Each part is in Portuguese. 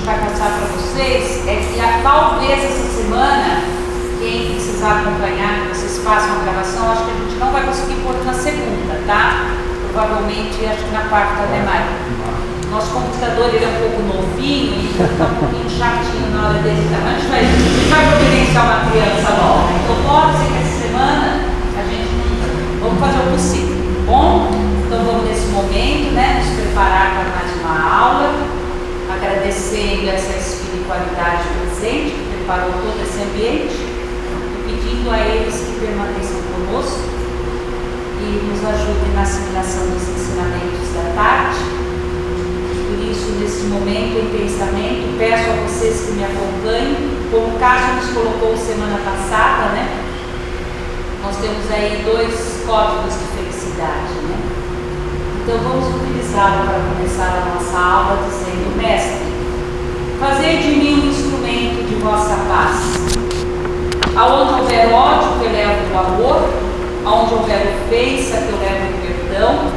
vai passar para vocês é que talvez essa semana, quem precisar acompanhar, que vocês façam a gravação, acho que a gente não vai conseguir pôr na segunda, tá? Provavelmente, acho que na quarta de maio. Nosso computador ele é um pouco novinho e está um pouquinho chatinho na hora desse tamanho. A gente vai providenciar uma criança nova. Então pode ser que essa semana a gente vamos fazer o possível, tá bom? Então vamos nesse momento, né, nos preparar para mais uma aula, agradecendo essa espiritualidade presente que preparou todo esse ambiente e pedindo a eles que permaneçam conosco e nos ajudem na assimilação dos ensinamentos da tarde. Por isso, nesse momento, em pensamento, peço a vocês que me acompanhem, como o Cássio nos colocou semana passada, né? Nós temos aí 2 códigos de felicidade, né? Então vamos utilizá-lo para começar a nossa aula dizendo: Mestre, fazei de mim um instrumento de vossa paz. Aonde houver ódio, que eu levo o amor. Aonde houver ofensa, que eu levo o perdão.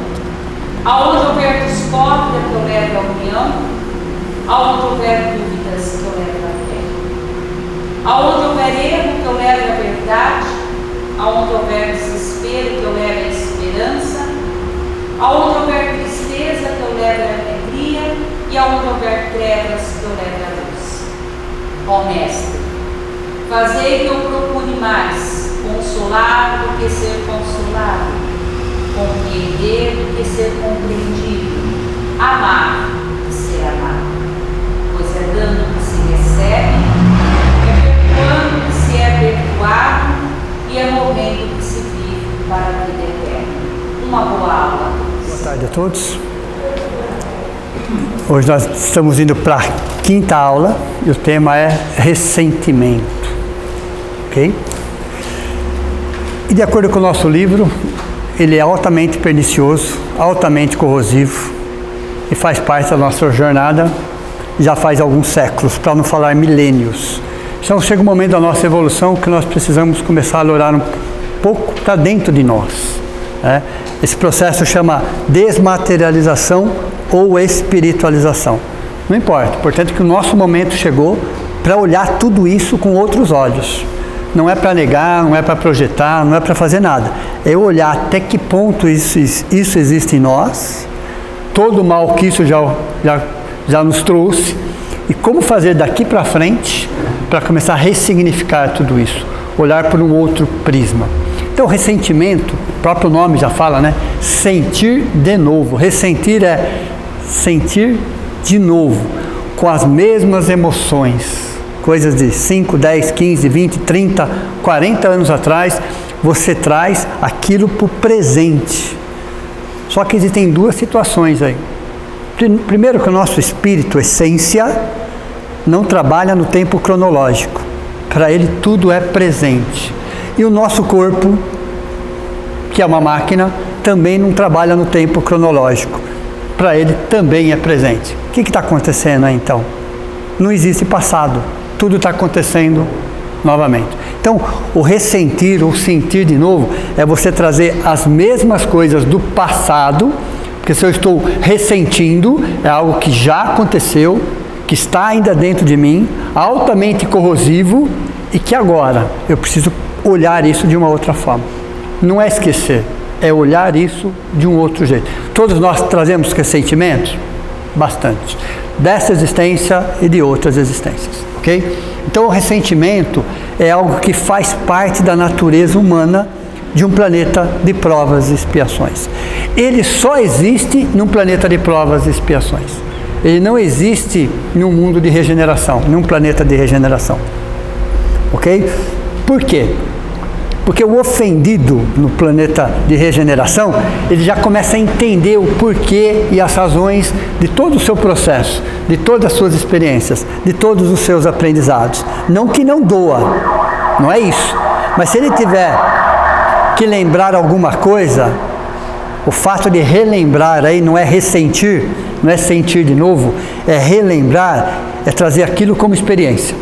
Aonde houver discórdia, que eu levo a união. Aonde houver dúvidas, que eu levo a fé. Aonde houver erro, que eu levo a verdade. Aonde houver desespero, que eu levo a esperança. Aonde houver tristeza, que eu levo a alegria. E aonde houver trevas, que eu levo a luz. Ó Mestre, fazei que eu procure mais consolar do que ser consolado, compreender do que ser compreendido, amar do que ser amado, pois é dando que se recebe, é perdoando que se é perdoado e é morrendo que se vive para a vida eterna. Uma boa aula a todos. Boa tarde a todos. Hoje nós estamos indo para a 5ª aula e o tema é ressentimento, ok? E de acordo com o nosso livro, ele é altamente pernicioso, altamente corrosivo e faz parte da nossa jornada já faz alguns séculos, para não falar milênios. Então chega um momento da nossa evolução que nós precisamos começar a olhar um pouco para dentro de nós, né? Esse processo chama desmaterialização ou espiritualização. Não importa, portanto que o nosso momento chegou para olhar tudo isso com outros olhos. Não é para negar, não é para projetar, não é para fazer nada. É olhar até que ponto isso existe em nós, todo o mal que isso já nos trouxe, e como fazer daqui para frente para começar a ressignificar tudo isso, olhar por um outro prisma. Então, ressentimento, o próprio nome já fala, né? Sentir de novo. Ressentir é sentir de novo, com as mesmas emoções. Coisas de 5, 10, 15, 20, 30, 40 anos atrás, você traz aquilo para o presente. Só que existem 2 situações aí. Primeiro, que o nosso espírito, essência, não trabalha no tempo cronológico. Para ele tudo é presente. E o nosso corpo, que é uma máquina, também não trabalha no tempo cronológico. Para ele também é presente. O que está acontecendo aí então? Não existe passado. Tudo está acontecendo novamente. Então, o ressentir ou sentir de novo é você trazer as mesmas coisas do passado, porque se eu estou ressentindo, é algo que já aconteceu, que está ainda dentro de mim, altamente corrosivo e que agora eu preciso olhar isso de uma outra forma. Não é esquecer, é olhar isso de um outro jeito. Todos nós trazemos ressentimentos? Bastante. Dessa existência e de outras existências. Okay? Então o ressentimento é algo que faz parte da natureza humana de um planeta de provas e expiações. Ele só existe num planeta de provas e expiações. Ele não existe num mundo de regeneração, num planeta de regeneração. Ok? Por quê? Porque o ofendido no planeta de regeneração, ele já começa a entender o porquê e as razões de todo o seu processo, de todas as suas experiências, de todos os seus aprendizados. Não que não doa, não é isso. Mas se ele tiver que lembrar alguma coisa, o fato de relembrar aí não é ressentir, não é sentir de novo, é relembrar, é trazer aquilo como experiência.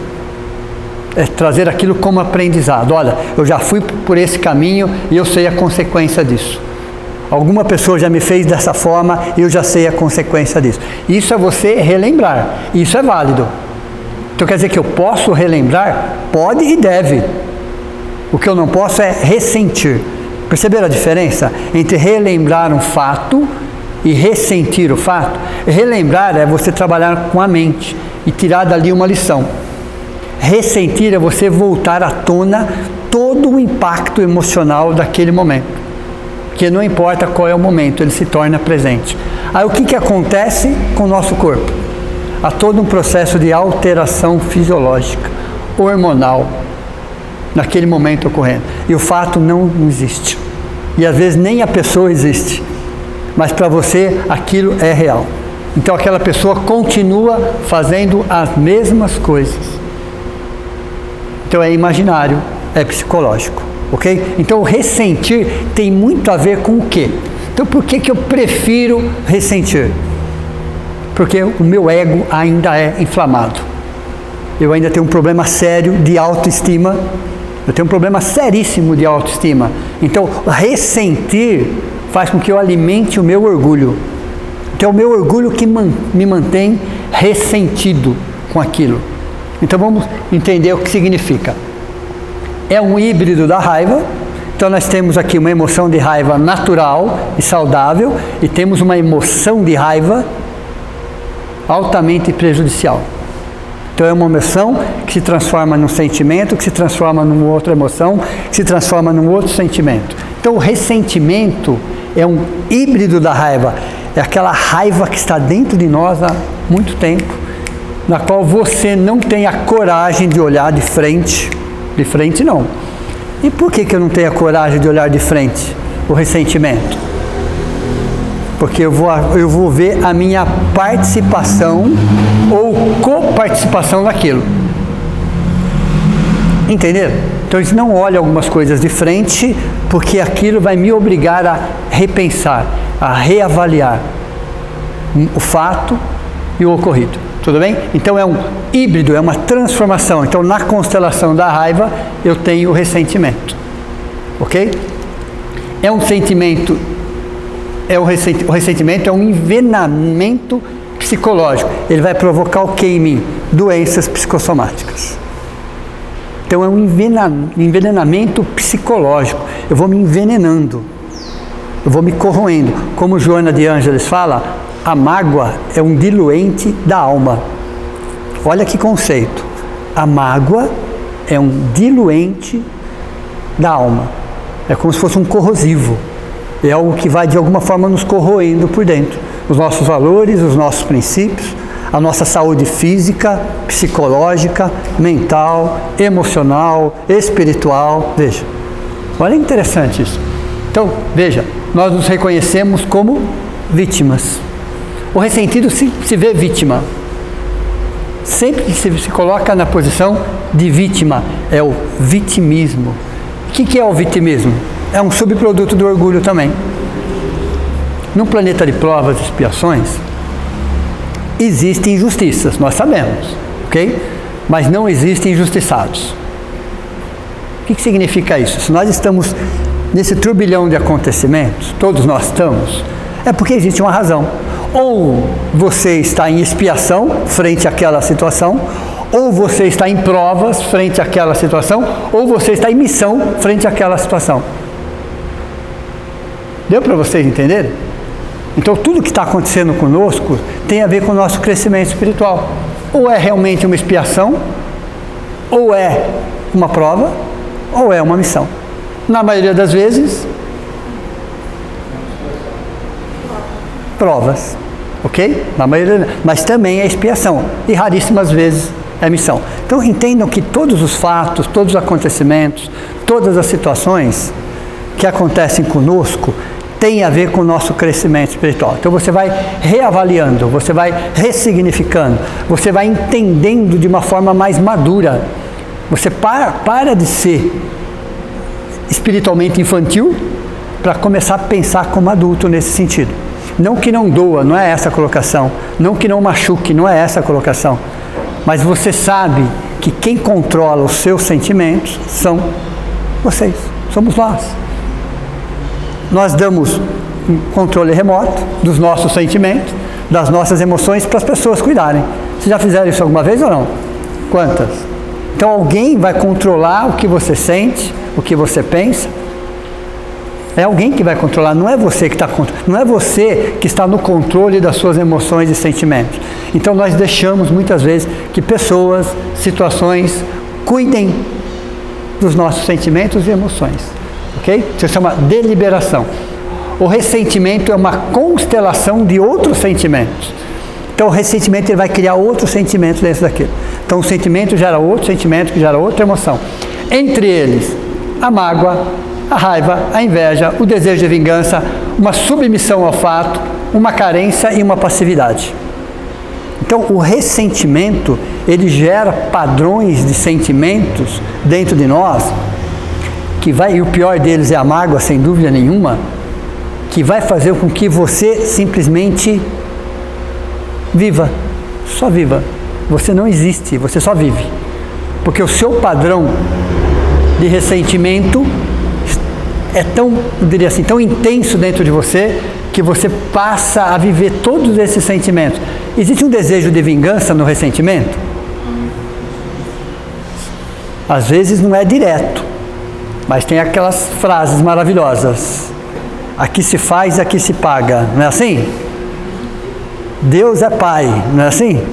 É trazer aquilo como aprendizado. Olha, eu já fui por esse caminho e eu sei a consequência disso. Alguma pessoa já me fez dessa forma e eu já sei a consequência disso. Isso é você relembrar. Isso é válido. Então quer dizer que eu posso relembrar? Pode e deve. O que eu não posso é ressentir. Perceberam a diferença entre relembrar um fato e ressentir o fato? Relembrar é você trabalhar com a mente e tirar dali uma lição. Ressentir é você voltar à tona todo o impacto emocional daquele momento. Que não importa qual é o momento, ele se torna presente. Aí o que acontece com o nosso corpo? Há todo um processo de alteração fisiológica, hormonal, naquele momento ocorrendo. E o fato não existe. E às vezes nem a pessoa existe. Mas para você aquilo é real. Então aquela pessoa continua fazendo as mesmas coisas. Então é imaginário, é psicológico. Ok? Então, ressentir tem muito a ver com o quê? Então, por que eu prefiro ressentir? Porque o meu ego ainda é inflamado. Eu ainda tenho um problema sério de autoestima. Eu tenho um problema seríssimo de autoestima. Então, ressentir faz com que eu alimente o meu orgulho. Então, é o meu orgulho que me mantém ressentido com aquilo. Então, vamos entender o que significa. É um híbrido da raiva. Então nós temos aqui uma emoção de raiva natural e saudável e temos uma emoção de raiva altamente prejudicial. Então é uma emoção que se transforma num sentimento, que se transforma numa outra emoção, que se transforma num outro sentimento. Então o ressentimento é um híbrido da raiva. É aquela raiva que está dentro de nós há muito tempo, na qual você não tem a coragem de olhar de frente. De frente não. E por que eu não tenho a coragem de olhar de frente o ressentimento? Porque eu vou ver a minha participação ou coparticipação naquilo. Entenderam? Então a gente não olha algumas coisas de frente porque aquilo vai me obrigar a repensar, a reavaliar o fato e o ocorrido. Tudo bem? Então é um híbrido, é uma transformação. Então na constelação da raiva eu tenho o ressentimento. Ok? É um sentimento, o ressentimento é um envenenamento psicológico. Ele vai provocar o que em mim? Doenças psicossomáticas. Então é um envenenamento psicológico. Eu vou me envenenando. Eu vou me corroendo. Como Joana de Ângeles fala, a mágoa é um diluente da alma. Olha que conceito. A mágoa é um diluente da alma. É como se fosse um corrosivo. É algo que vai de alguma forma nos corroendo por dentro. Os nossos valores, os nossos princípios, a nossa saúde física, psicológica, mental, emocional, espiritual. Veja. Olha que interessante isso. Então, veja, nós nos reconhecemos como vítimas. O ressentido se vê vítima. Sempre que se coloca na posição de vítima, é o vitimismo. O que é o vitimismo? É um subproduto do orgulho também. No planeta de provas e expiações, existem injustiças, nós sabemos, ok? Mas não existem injustiçados. O que significa isso? Se nós estamos nesse turbilhão de acontecimentos, todos nós estamos, é porque existe uma razão. Ou você está em expiação frente àquela situação, ou você está em provas frente àquela situação, ou você está em missão frente àquela situação. Deu para vocês entenderem? Então tudo que está acontecendo conosco tem a ver com o nosso crescimento espiritual. Ou é realmente uma expiação, ou é uma prova, ou é uma missão. Na maioria das vezes, provas, ok? Na maioria, mas também é expiação e raríssimas vezes é missão. Então entendam que todos os fatos, todos os acontecimentos, todas as situações que acontecem conosco têm a ver com o nosso crescimento espiritual. Então você vai reavaliando, você vai ressignificando, você vai entendendo de uma forma mais madura. Você para de ser espiritualmente infantil para começar a pensar como adulto nesse sentido. Não que não doa, não é essa a colocação. Não que não machuque, não é essa a colocação. Mas você sabe que quem controla os seus sentimentos são vocês, somos nós. Nós damos um controle remoto dos nossos sentimentos, das nossas emoções, para as pessoas cuidarem. Vocês já fizeram isso alguma vez ou não? Quantas? Então alguém vai controlar o que você sente, o que você pensa. É alguém que vai controlar, não é você que está controlando, não é você que está no controle das suas emoções e sentimentos. Então nós deixamos muitas vezes que pessoas, situações cuidem dos nossos sentimentos e emoções, ok? Isso se chama deliberação. O ressentimento é uma constelação de outros sentimentos. Então o ressentimento ele vai criar outros sentimentos dentro daquilo. Então o sentimento gera outro sentimento, que gera outra emoção. Entre eles, a mágoa, a raiva, a inveja, o desejo de vingança, uma submissão ao fato, uma carência e uma passividade. Então o ressentimento, ele gera padrões de sentimentos dentro de nós, e o pior deles é a mágoa, sem dúvida nenhuma, que vai fazer com que você simplesmente viva, só viva. Você não existe, você só vive. Porque o seu padrão de ressentimento é tão, eu diria assim, tão intenso dentro de você, que você passa a viver todos esses sentimentos. Existe um desejo de vingança no ressentimento? Às vezes não é direto, mas tem aquelas frases maravilhosas. Aqui se faz, aqui se paga. Não é assim? Deus é Pai, não é assim?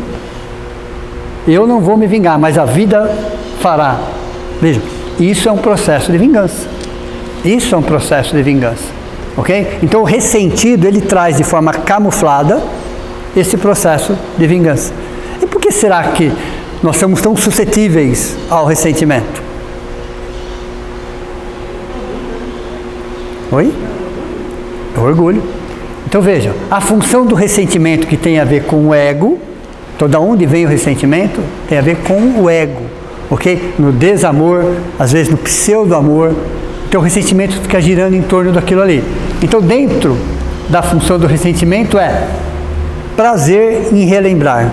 Eu não vou me vingar, mas a vida fará. Veja, isso é um processo de vingança. Isso é um processo de vingança, ok? Então o ressentido, ele traz de forma camuflada esse processo de vingança. E por que será que nós somos tão suscetíveis ao ressentimento? Oi? É o orgulho. Então veja, a função do ressentimento que tem a ver com o ego, então da onde vem o ressentimento, tem a ver com o ego, ok? No desamor, às vezes no pseudo-amor. Então o ressentimento fica girando em torno daquilo ali. Então dentro da função do ressentimento é prazer em relembrar.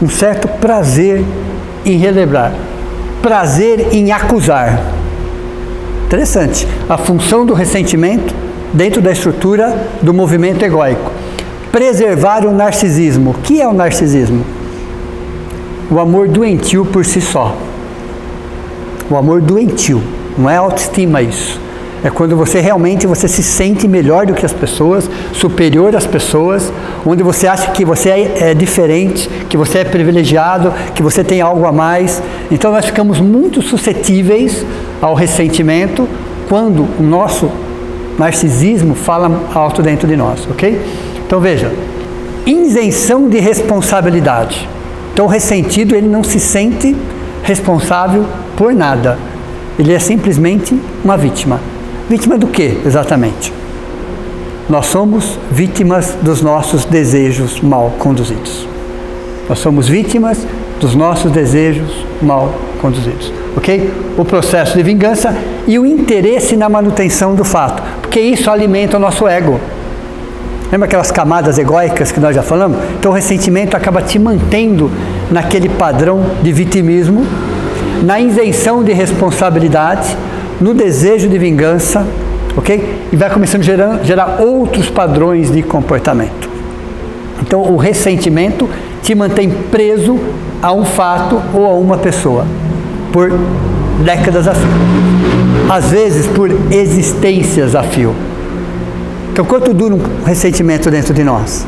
Um certo prazer em relembrar. Prazer em acusar. Interessante. A função do ressentimento dentro da estrutura do movimento egóico. Preservar o narcisismo. O que é o narcisismo? O amor doentio por si só. O amor doentio. Não é autoestima isso. É quando você realmente se sente melhor do que as pessoas, superior às pessoas, onde você acha que você é diferente, que você é privilegiado, que você tem algo a mais. Então nós ficamos muito suscetíveis ao ressentimento quando o nosso narcisismo fala alto dentro de nós, ok? Então veja, isenção de responsabilidade. Então o ressentido, ele não se sente responsável por nada. Ele é simplesmente uma vítima. Vítima do que, exatamente? Nós somos vítimas dos nossos desejos mal conduzidos. Nós somos vítimas dos nossos desejos mal conduzidos. Ok? O processo de vingança e o interesse na manutenção do fato. Porque isso alimenta o nosso ego. Lembra aquelas camadas egóicas que nós já falamos? Então o ressentimento acaba te mantendo naquele padrão de vitimismo, na isenção de responsabilidade, no desejo de vingança, ok? E vai começando a gerar outros padrões de comportamento. Então o ressentimento te mantém preso a um fato ou a uma pessoa por décadas a fio, às vezes por existências a fio. Então quanto dura um ressentimento dentro de nós?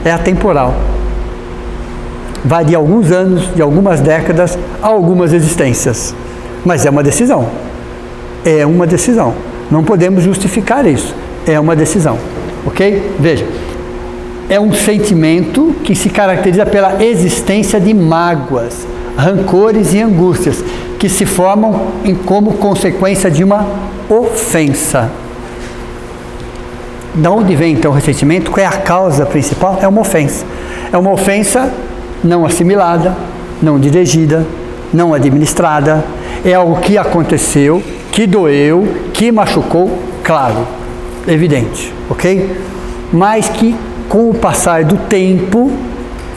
É atemporal. Vai de alguns anos, de algumas décadas, a algumas existências. Mas é uma decisão. É uma decisão. Não podemos justificar isso. É uma decisão. Ok? Veja. É um sentimento que se caracteriza pela existência de mágoas, rancores e angústias, que se formam como consequência de uma ofensa. Da onde vem então o ressentimento? Qual é a causa principal? É uma ofensa. É uma ofensa não assimilada, não dirigida, não administrada. É algo que aconteceu, que doeu, que machucou, claro, evidente, ok? Mas que com o passar do tempo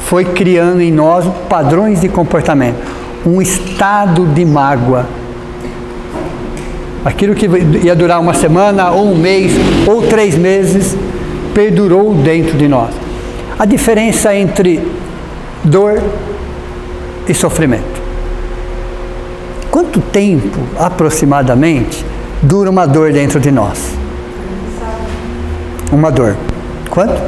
foi criando em nós padrões de comportamento, um estado de mágoa. Aquilo que ia durar uma semana, ou um mês, ou 3 meses, perdurou dentro de nós. A diferença entre dor e sofrimento. Quanto tempo, aproximadamente, dura uma dor dentro de nós? Uma dor. Quanto?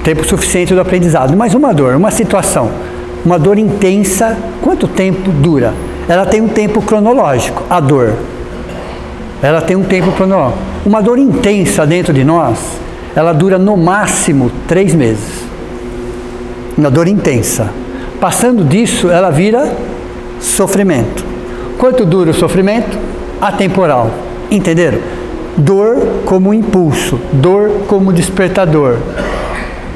Tempo suficiente do aprendizado. Mas uma dor, uma situação, uma dor intensa, quanto tempo dura? Ela tem um tempo cronológico, a dor. Ela tem um tempo cronológico. Uma dor intensa dentro de nós, ela dura no máximo 3 meses. Uma dor intensa. Passando disso, ela vira sofrimento. Quanto dura o sofrimento? Atemporal. Entenderam? Dor como impulso, dor como despertador,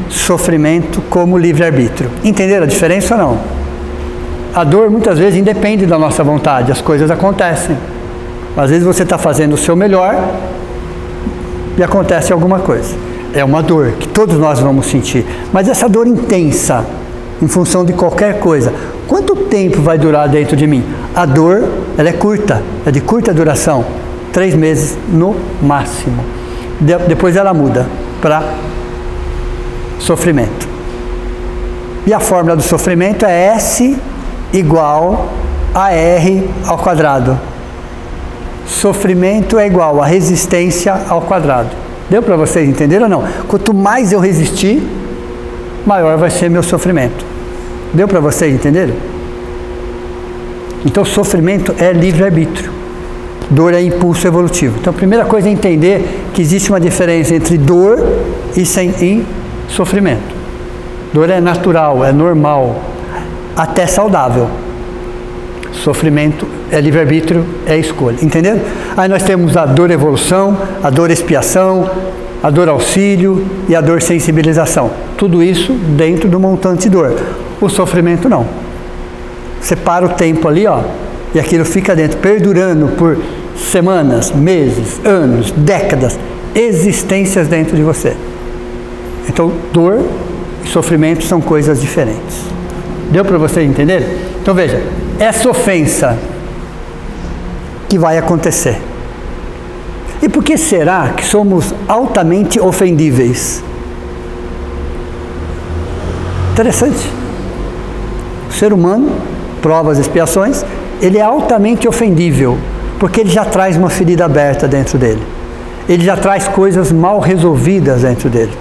sofrimento como livre-arbítrio. Entenderam a diferença ou não? A dor muitas vezes independe da nossa vontade, as coisas acontecem. Às vezes você está fazendo o seu melhor e acontece alguma coisa. É uma dor que todos nós vamos sentir. Mas essa dor intensa, em função de qualquer coisa, quanto tempo vai durar dentro de mim? A dor, ela é curta, é de curta duração, 3 meses no máximo. Depois ela muda para sofrimento. E a fórmula do sofrimento é S igual a R ao quadrado. Sofrimento é igual a resistência ao quadrado. Deu para vocês entenderem ou não? Quanto mais eu resistir, maior vai ser meu sofrimento. Deu para vocês entenderem? Então, sofrimento é livre-arbítrio. Dor é impulso evolutivo. Então, a primeira coisa é entender que existe uma diferença entre dor e sofrimento. Dor é natural, é normal, até saudável. Sofrimento é livre-arbítrio, é escolha. Entenderam? Aí nós temos a dor evolução, a dor expiação, a dor auxílio e a dor sensibilização. Tudo isso dentro do montante dor. O sofrimento não. Você para o tempo ali, ó, e aquilo fica dentro, perdurando por semanas, meses, anos, décadas, existências dentro de você. Então, dor e sofrimento são coisas diferentes. Deu para vocês entenderem? Então, veja, essa ofensa que vai acontecer. E por que será que somos altamente ofendíveis? Interessante. O ser humano, provas e expiações, ele é altamente ofendível, porque ele já traz uma ferida aberta dentro dele. Ele já traz coisas mal resolvidas dentro dele.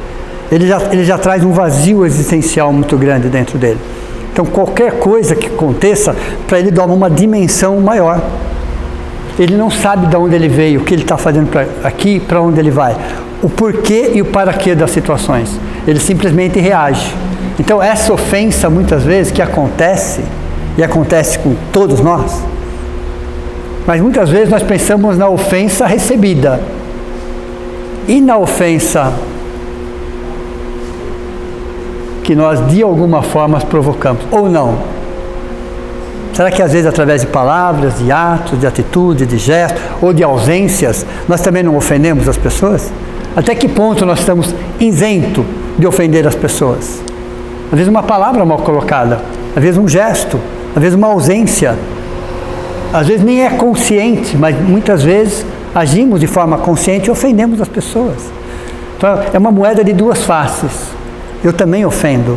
Ele já traz um vazio existencial muito grande dentro dele. Então, qualquer coisa que aconteça, para ele dá uma dimensão maior. Ele não sabe de onde ele veio, o que ele está fazendo aqui, para onde ele vai. O porquê e o para quê das situações. Ele simplesmente reage. Então, essa ofensa, muitas vezes, que acontece, e acontece com todos nós, mas muitas vezes nós pensamos na ofensa recebida e na ofensa que nós de alguma forma provocamos, ou não. Será que às vezes através de palavras, de atos, de atitude, de gestos, ou de ausências, nós também não ofendemos as pessoas? Até que ponto nós estamos isentos de ofender as pessoas? Às vezes uma palavra mal colocada, às vezes um gesto, às vezes uma ausência, às vezes nem é consciente, mas muitas vezes agimos de forma consciente e ofendemos as pessoas. Então é uma moeda de duas faces. Eu também ofendo,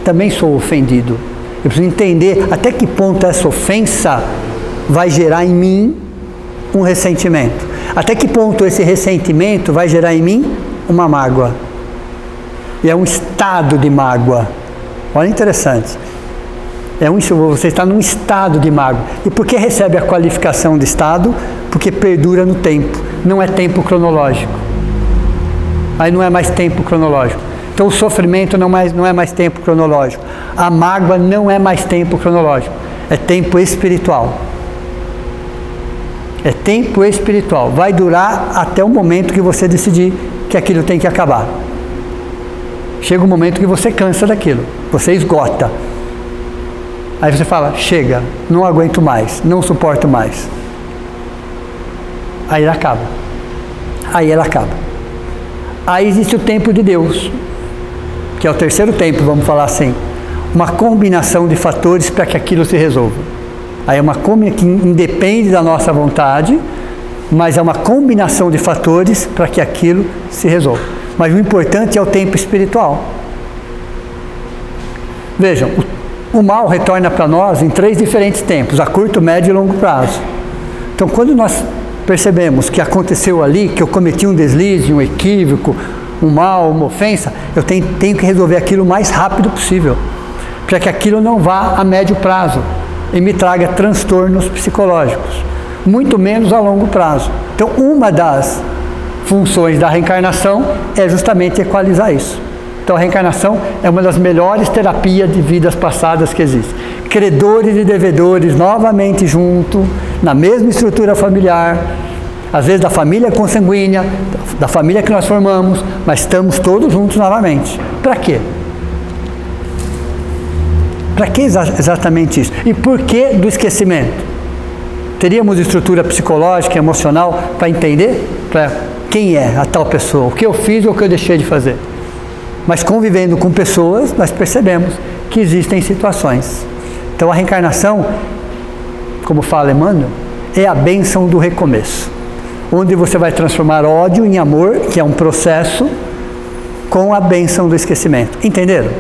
também sou ofendido. Eu preciso entender até que ponto essa ofensa vai gerar em mim um ressentimento. Até que ponto esse ressentimento vai gerar em mim uma mágoa. E é um estado de mágoa. Olha, interessante. Você está num estado de mágoa. E por que recebe a qualificação de estado? Porque perdura no tempo. Não é tempo cronológico. Aí não é mais tempo cronológico. Então o sofrimento não é mais tempo cronológico. A mágoa não é mais tempo cronológico. É tempo espiritual. É tempo espiritual. Vai durar até o momento que você decidir que aquilo tem que acabar. Chega um momento que você cansa daquilo. Você esgota. Aí você fala, chega, não aguento mais, não suporto mais. Aí ela acaba. Aí ela acaba. Aí existe o tempo de Deus, que é o terceiro tempo, vamos falar assim. Uma combinação de fatores para que aquilo se resolva. Aí é uma que independe da nossa vontade, mas é uma combinação de fatores para que aquilo se resolva. Mas o importante é o tempo espiritual. Vejam, o mal retorna para nós em 3 diferentes tempos, a curto, médio e longo prazo. Então, quando nós percebemos que aconteceu ali, que eu cometi um deslize, um equívoco, um mal, uma ofensa, eu tenho que resolver aquilo o mais rápido possível, para que aquilo não vá a médio prazo e me traga transtornos psicológicos, muito menos a longo prazo. Então, uma das funções da reencarnação é justamente equalizar isso. Então, a reencarnação é uma das melhores terapias de vidas passadas que existe. Credores e devedores novamente junto, na mesma estrutura familiar, às vezes da família consanguínea, da família que nós formamos, mas estamos todos juntos novamente. Para quê? Para que exatamente isso? E por que do esquecimento? Teríamos estrutura psicológica e emocional para entender para quem é a tal pessoa, o que eu fiz ou o que eu deixei de fazer. Mas convivendo com pessoas, nós percebemos que existem situações. Então a reencarnação, como fala Emmanuel, é a bênção do recomeço, onde você vai transformar ódio em amor, que é um processo, com a bênção do esquecimento. Entenderam?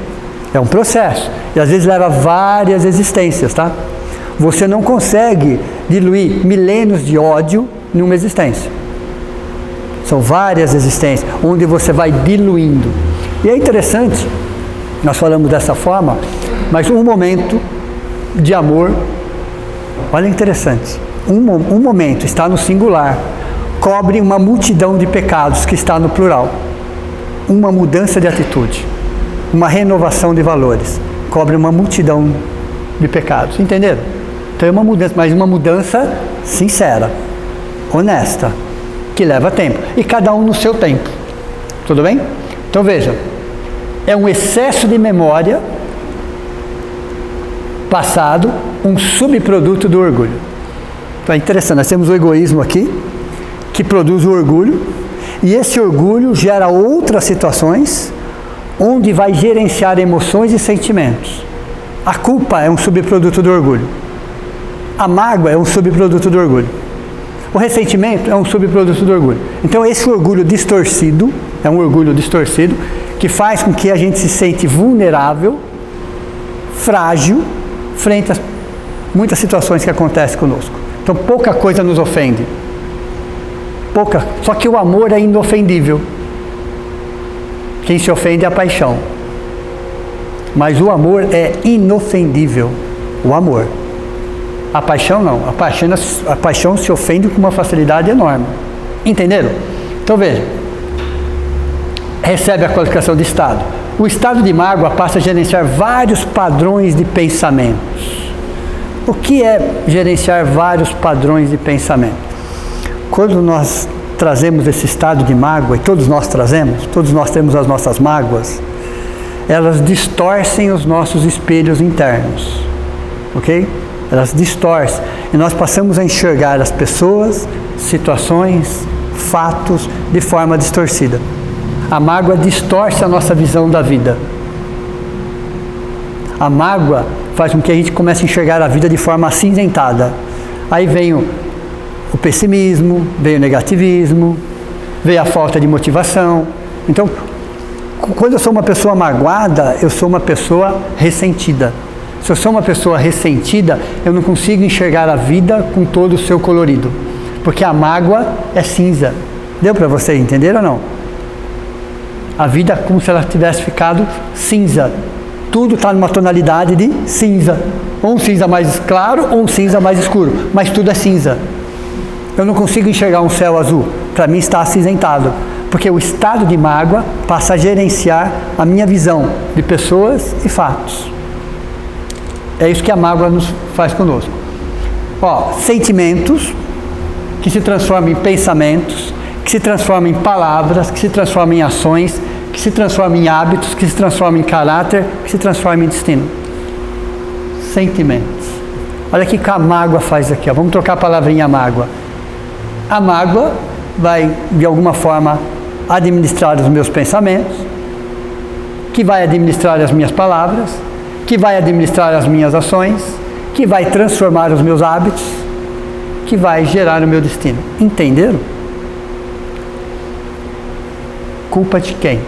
É um processo, e às vezes leva várias existências, tá? Você não consegue diluir milênios de ódio em uma existência. São várias existências, onde você vai diluindo. E é interessante, nós falamos dessa forma, mas um momento de amor, olha interessante, um momento está no singular, cobre uma multidão de pecados que está no plural. Uma mudança de atitude, uma renovação de valores, cobre uma multidão de pecados, entenderam? Então é uma mudança, mas uma mudança sincera, honesta, que leva tempo, e cada um no seu tempo, tudo bem? Então veja, é um excesso de memória passado, um subproduto do orgulho. Então é interessante, nós temos o egoísmo aqui, que produz o orgulho, e esse orgulho gera outras situações, onde vai gerenciar emoções e sentimentos. A culpa é um subproduto do orgulho. A mágoa é um subproduto do orgulho. O ressentimento é um subproduto do orgulho. Então esse orgulho distorcido, é um orgulho distorcido, que faz com que a gente se sente vulnerável, frágil, frente a muitas situações que acontecem conosco. Então pouca coisa nos ofende. Pouca. Só que o amor é inofendível. Quem se ofende é a paixão. Mas o amor é inofendível. O amor. A paixão não. A paixão se ofende com uma facilidade enorme. Entenderam? Então veja. Recebe a qualificação de estado. O estado de mágoa passa a gerenciar vários padrões de pensamentos. O que é gerenciar vários padrões de pensamento? Quando nós trazemos esse estado de mágoa, e todos nós trazemos, todos nós temos as nossas mágoas, elas distorcem os nossos espelhos internos, ok? Elas distorcem, e nós passamos a enxergar as pessoas, situações, fatos de forma distorcida. A mágoa distorce a nossa visão da vida. A mágoa faz com que a gente comece a enxergar a vida de forma acinzentada. Aí vem o pessimismo, vem o negativismo, vem a falta de motivação. Então, quando eu sou uma pessoa magoada, eu sou uma pessoa ressentida. Se eu sou uma pessoa ressentida, eu não consigo enxergar a vida com todo o seu colorido, porque a mágoa é cinza. Deu para você entender ou não? A vida é como se ela tivesse ficado cinza. Tudo está numa tonalidade de cinza. Ou um cinza mais claro, ou um cinza mais escuro. Mas tudo é cinza. Eu não consigo enxergar um céu azul. Para mim está acinzentado. Porque o estado de mágoa passa a gerenciar a minha visão de pessoas e fatos. É isso que a mágoa nos faz conosco. Sentimentos que se transformam em pensamentos, que se transformam em palavras, que se transformam em ações, que se transformam em hábitos, que se transformam em caráter, que se transformam em destino. Sentimentos. Olha o que a mágoa faz aqui. Vamos trocar a palavrinha mágoa. A mágoa vai, de alguma forma, administrar os meus pensamentos, que vai administrar as minhas palavras, que vai administrar as minhas ações, que vai transformar os meus hábitos, que vai gerar o meu destino. Entenderam? Culpa de quem?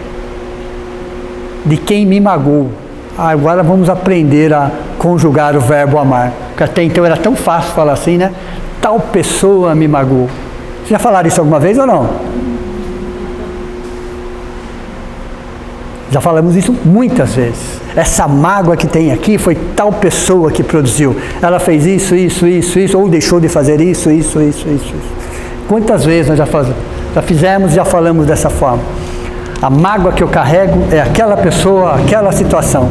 De quem me magoou. Agora vamos aprender a conjugar o verbo amar. Porque até então era tão fácil falar assim, né? Tal pessoa me magoou. Vocês já falaram isso alguma vez ou não? Já falamos isso muitas vezes. Essa mágoa que tem aqui foi tal pessoa que produziu. Ela fez isso, ou deixou de fazer isso. Quantas vezes nós já fizemos e já falamos dessa forma? A mágoa que eu carrego é aquela pessoa, aquela situação.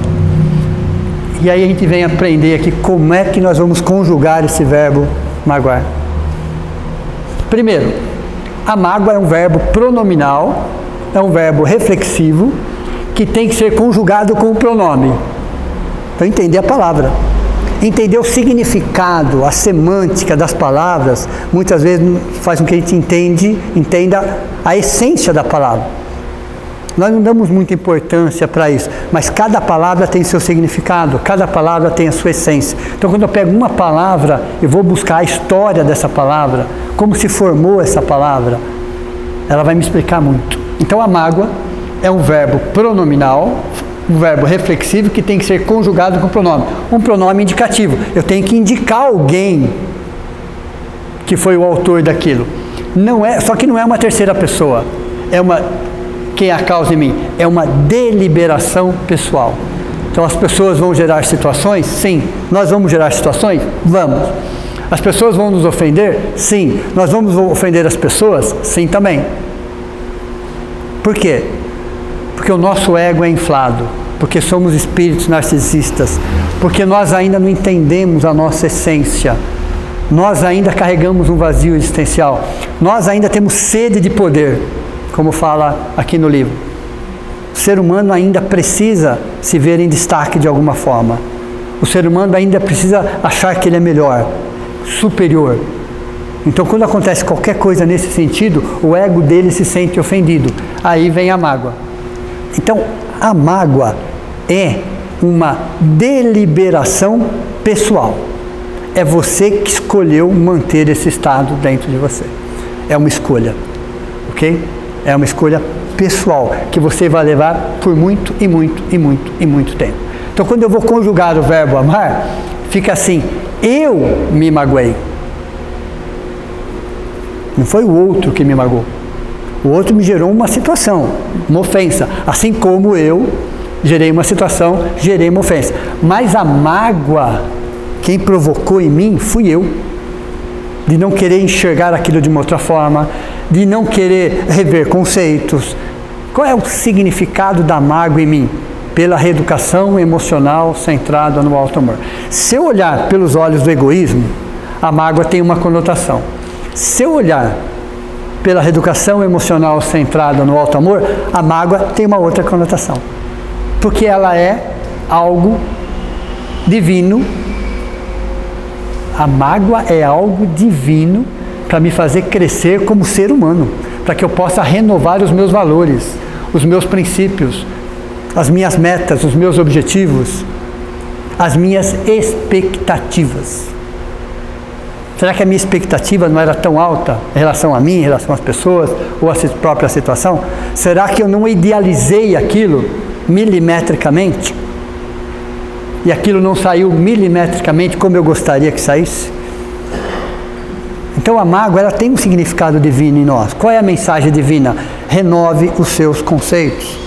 E aí a gente vem aprender aqui como é que nós vamos conjugar esse verbo magoar. Primeiro, a mágoa é um verbo pronominal, é um verbo reflexivo, que tem que ser conjugado com o pronome. Então, entender a palavra. Entender o significado, a semântica das palavras, muitas vezes faz com que a gente entenda a essência da palavra. Nós não damos muita importância para isso, mas cada palavra tem seu significado, cada palavra tem a sua essência. Então, quando eu pego uma palavra, eu vou buscar a história dessa palavra, como se formou essa palavra, ela vai me explicar muito. Então, a mágoa é um verbo pronominal, um verbo reflexivo que tem que ser conjugado com pronome. Um pronome indicativo. Eu tenho que indicar alguém que foi o autor daquilo. Só que não é uma terceira pessoa. Quem é a causa em mim? É uma deliberação pessoal. Então as pessoas vão gerar situações? Sim. Nós vamos gerar situações? Vamos. As pessoas vão nos ofender? Sim. Nós vamos ofender as pessoas? Sim também. Por quê? Porque o nosso ego é inflado, porque somos espíritos narcisistas, porque nós ainda não entendemos a nossa essência, nós ainda carregamos um vazio existencial, nós ainda temos sede de poder, como fala aqui no livro. O ser humano ainda precisa se ver em destaque de alguma forma, o ser humano ainda precisa achar que ele é melhor, superior. Então, quando acontece qualquer coisa nesse sentido, o ego dele se sente ofendido, aí vem a mágoa. Então, a mágoa é uma deliberação pessoal. É você que escolheu manter esse estado dentro de você. É uma escolha, ok? É uma escolha pessoal, que você vai levar por muito tempo. Então, quando eu vou conjugar o verbo amar, fica assim, eu me magoei. Não foi o outro que me magoou. O outro me gerou uma situação, uma ofensa. Assim como eu gerei uma situação, gerei uma ofensa. Mas a mágoa, quem provocou em mim, fui eu. De não querer enxergar aquilo de uma outra forma, de não querer rever conceitos. Qual é o significado da mágoa em mim? Pela reeducação emocional centrada no alto amor. Se eu olhar pelos olhos do egoísmo, a mágoa tem uma conotação. Se eu olhar pela reeducação emocional centrada no alto amor, a mágoa tem uma outra conotação. Porque ela é algo divino. A mágoa é algo divino para me fazer crescer como ser humano, para que eu possa renovar os meus valores, os meus princípios, as minhas metas, os meus objetivos, as minhas expectativas. Será que a minha expectativa não era tão alta em relação a mim, em relação às pessoas, ou à própria situação? Será que eu não idealizei aquilo milimetricamente? E aquilo não saiu milimetricamente como eu gostaria que saísse? Então a mágoa, ela tem um significado divino em nós. Qual é a mensagem divina? Renove os seus conceitos,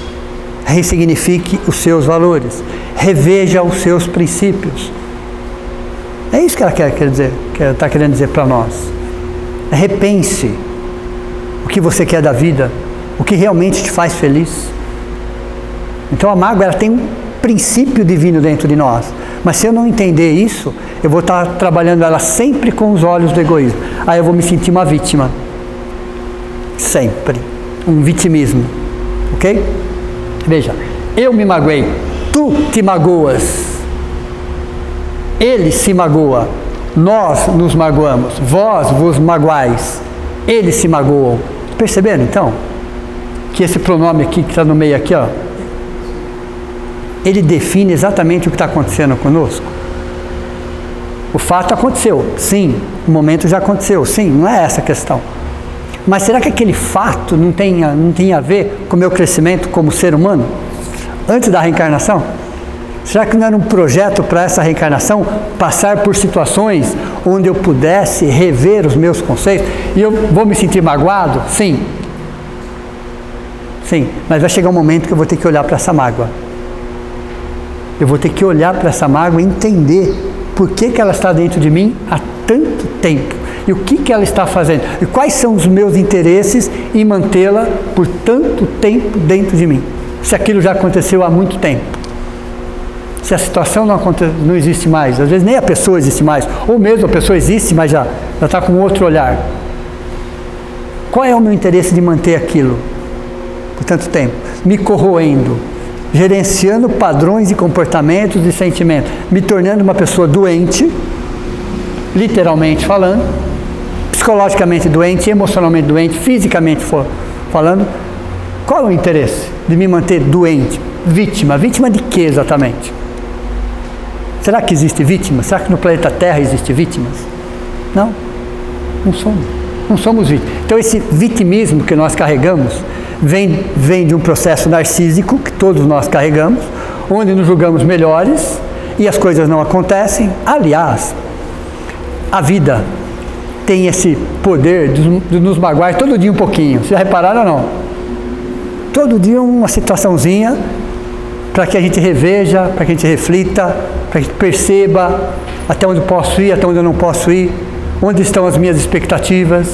ressignifique os seus valores, reveja os seus princípios. É isso que ela quer dizer, que ela está querendo dizer para nós. Repense o que você quer da vida, o que realmente te faz feliz. Então a mágoa, ela tem um princípio divino dentro de nós. Mas se eu não entender isso, eu vou estar trabalhando ela sempre com os olhos do egoísmo. Aí eu vou me sentir uma vítima. Sempre. Um vitimismo. Ok? Veja, eu me magoei, tu te magoas. Ele se magoa, nós nos magoamos, vós vos magoais, eles se magoam. Perceberam então? Que esse pronome aqui, que está no meio aqui, ó, ele define exatamente o que está acontecendo conosco. O fato aconteceu, sim. O momento já aconteceu, sim. Não é essa a questão. Mas será que aquele fato não tem a ver com o meu crescimento como ser humano? Antes da reencarnação? Será que não era um projeto para essa reencarnação passar por situações onde eu pudesse rever os meus conceitos? E eu vou me sentir magoado? Sim. Sim, mas vai chegar um momento que eu vou ter que olhar para essa mágoa. Eu vou ter que olhar para essa mágoa e entender por que ela está dentro de mim há tanto tempo. E o que ela está fazendo? E quais são os meus interesses em mantê-la por tanto tempo dentro de mim? Se aquilo já aconteceu há muito tempo. Se a situação não existe mais, às vezes nem a pessoa existe mais, ou mesmo a pessoa existe, mas já está com outro olhar. Qual é o meu interesse de manter aquilo por tanto tempo? Me corroendo, gerenciando padrões de comportamentos e sentimentos, me tornando uma pessoa doente, literalmente falando, psicologicamente doente, emocionalmente doente, fisicamente falando. Qual é o interesse de me manter doente? Vítima. Vítima de quê exatamente? Será que existe vítima? Será que no planeta Terra existe vítimas? Não, não somos. Não somos vítimas. Então esse vitimismo que nós carregamos vem de um processo narcísico que todos nós carregamos, onde nos julgamos melhores e as coisas não acontecem. Aliás, a vida tem esse poder de nos magoar todo dia um pouquinho. Vocês já repararam ou não? Todo dia uma situaçãozinha para que a gente reveja, para que a gente reflita, para que a gente perceba até onde eu posso ir, até onde eu não posso ir, onde estão as minhas expectativas.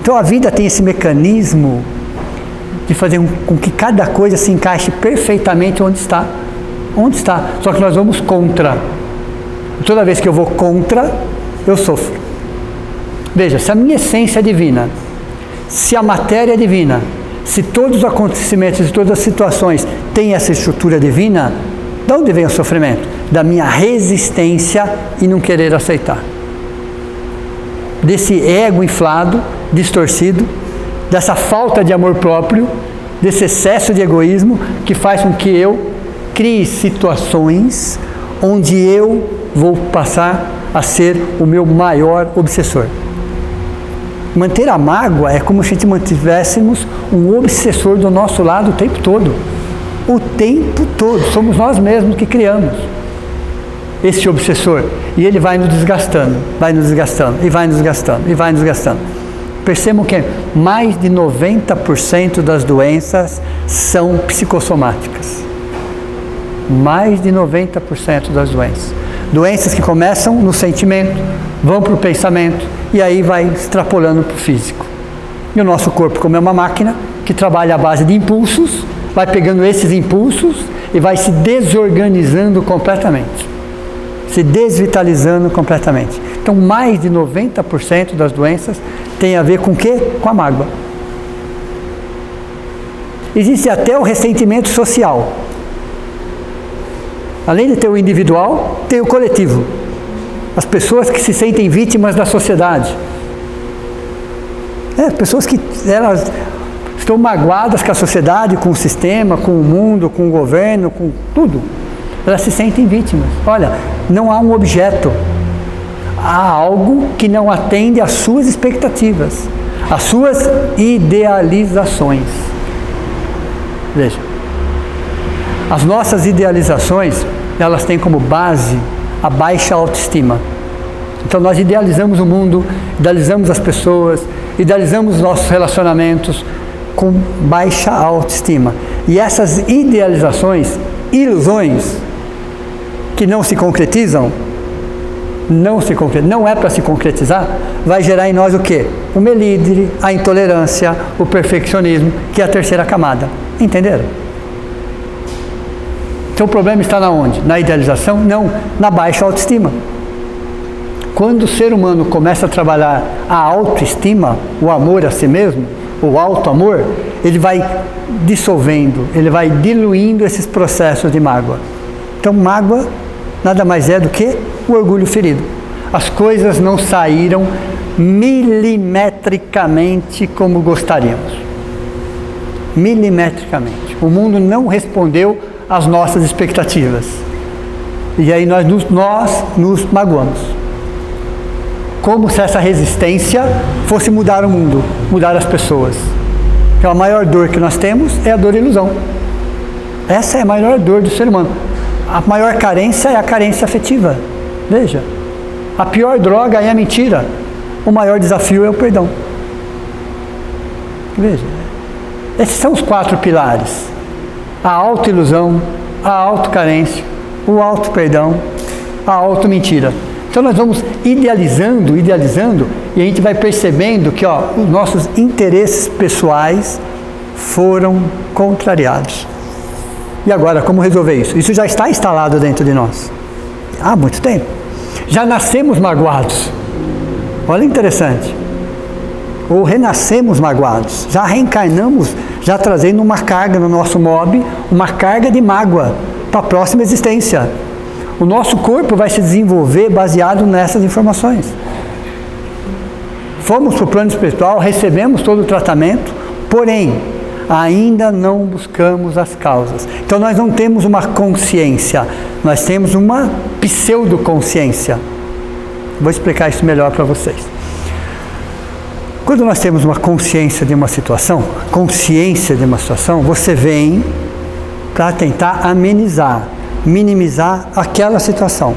Então a vida tem esse mecanismo de fazer com que cada coisa se encaixe perfeitamente onde está. Onde está. Só que nós vamos contra. Toda vez que eu vou contra, eu sofro. Veja, se a minha essência é divina, se a matéria é divina, se todos os acontecimentos e todas as situações têm essa estrutura divina, de onde vem o sofrimento? Da minha resistência e não querer aceitar. Desse ego inflado, distorcido, dessa falta de amor próprio, desse excesso de egoísmo que faz com que eu crie situações onde eu vou passar a ser o meu maior obsessor. Manter a mágoa é como se a gente mantivéssemos um obsessor do nosso lado o tempo todo. O tempo todo. Somos nós mesmos que criamos esse obsessor. E ele vai nos desgastando, vai nos desgastando, e vai nos desgastando, e vai nos desgastando. Percebam que mais de 90% das doenças são psicossomáticas. Mais de 90% das doenças. Doenças que começam no sentimento, vão para o pensamento e aí vai extrapolando para o físico. E o nosso corpo, como é uma máquina que trabalha à base de impulsos, vai pegando esses impulsos e vai se desorganizando completamente. Se desvitalizando completamente. Então, mais de 90% das doenças tem a ver com o quê? Com a mágoa. Existe até o ressentimento social. Além de ter o individual, tem o coletivo. As pessoas que se sentem vítimas da sociedade. Pessoas que elas estão magoadas com a sociedade, com o sistema, com o mundo, com o governo, com tudo. Elas se sentem vítimas. Olha, não há um objeto. Há algo que não atende às suas expectativas, às suas idealizações. Veja, as nossas idealizações, elas têm como base a baixa autoestima. Então nós idealizamos o mundo, idealizamos as pessoas, idealizamos os nossos relacionamentos com baixa autoestima. E essas idealizações, ilusões, que não se concretizam, não é para se concretizar, vai gerar em nós o quê? O melindre, a intolerância, o perfeccionismo, que é a terceira camada. Entenderam? Então o problema está na onde? Na idealização? Não, na baixa autoestima. Quando o ser humano começa a trabalhar a autoestima, o amor a si mesmo, o auto-amor, ele vai dissolvendo, ele vai diluindo esses processos de mágoa. Então mágoa nada mais é do que o orgulho ferido. As coisas não saíram milimetricamente como gostaríamos. Milimetricamente. O mundo não respondeu às nossas expectativas. E aí nós nos magoamos. como se essa resistência fosse mudar o mundo, mudar as pessoas. Então a maior dor que nós temos é a dor da ilusão. Essa é a maior dor do ser humano. A maior carência é a carência afetiva. Veja, a pior droga é a mentira. O maior desafio é o perdão. Veja, esses são os 4 pilares: a autoilusão, a autocarência, o auto-perdão, a auto-mentira. Então nós vamos idealizando, e a gente vai percebendo que os nossos interesses pessoais foram contrariados. E agora, como resolver isso? Isso já está instalado dentro de nós há muito tempo. Já nascemos magoados. Olha, interessante. Ou renascemos magoados. Já reencarnamos, já trazendo uma carga no nosso mob, uma carga de mágoa para a próxima existência. O nosso corpo vai se desenvolver baseado nessas informações. Fomos para o plano espiritual, recebemos todo o tratamento, porém, ainda não buscamos as causas. Então nós não temos uma consciência, nós temos uma pseudoconsciência. Vou explicar isso melhor para vocês. Quando nós temos uma consciência de uma situação, você vem para tentar amenizar, minimizar aquela situação.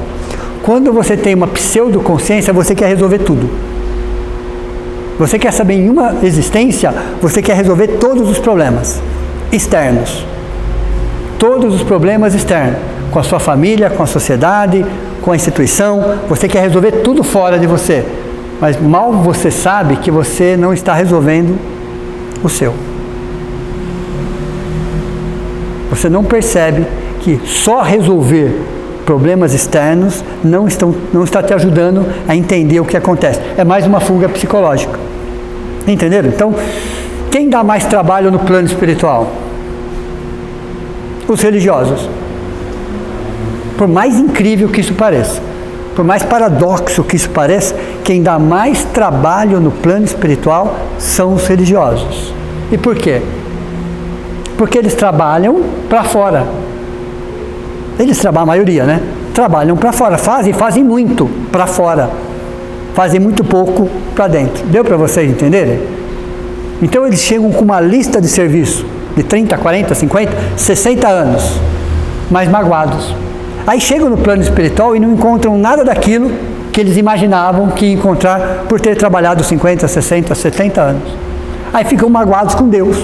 Quando você tem uma pseudoconsciência, você quer resolver tudo. Você quer saber em uma existência, você quer resolver todos os problemas externos. Todos os problemas externos. Com a sua família, com a sociedade, com a instituição. Você quer resolver tudo fora de você. Mas mal você sabe que você não está resolvendo o seu. Você não percebe que só resolver problemas externos não está te ajudando a entender o que acontece. É mais uma fuga psicológica. Entenderam? Então, quem dá mais trabalho no plano espiritual? Os religiosos. Por mais incrível que isso pareça, por mais paradoxo que isso pareça, quem dá mais trabalho no plano espiritual são os religiosos. E por quê? Porque eles trabalham para fora. Eles trabalham, a maioria, né? Trabalham para fora, fazem muito para fora. Fazem muito pouco para dentro. Deu para vocês entenderem? Então eles chegam com uma lista de serviço de 30, 40, 50, 60 anos, mais magoados. Aí chegam no plano espiritual e não encontram nada daquilo que eles imaginavam que ia encontrar por ter trabalhado 50, 60, 70 anos. Aí ficam magoados com Deus.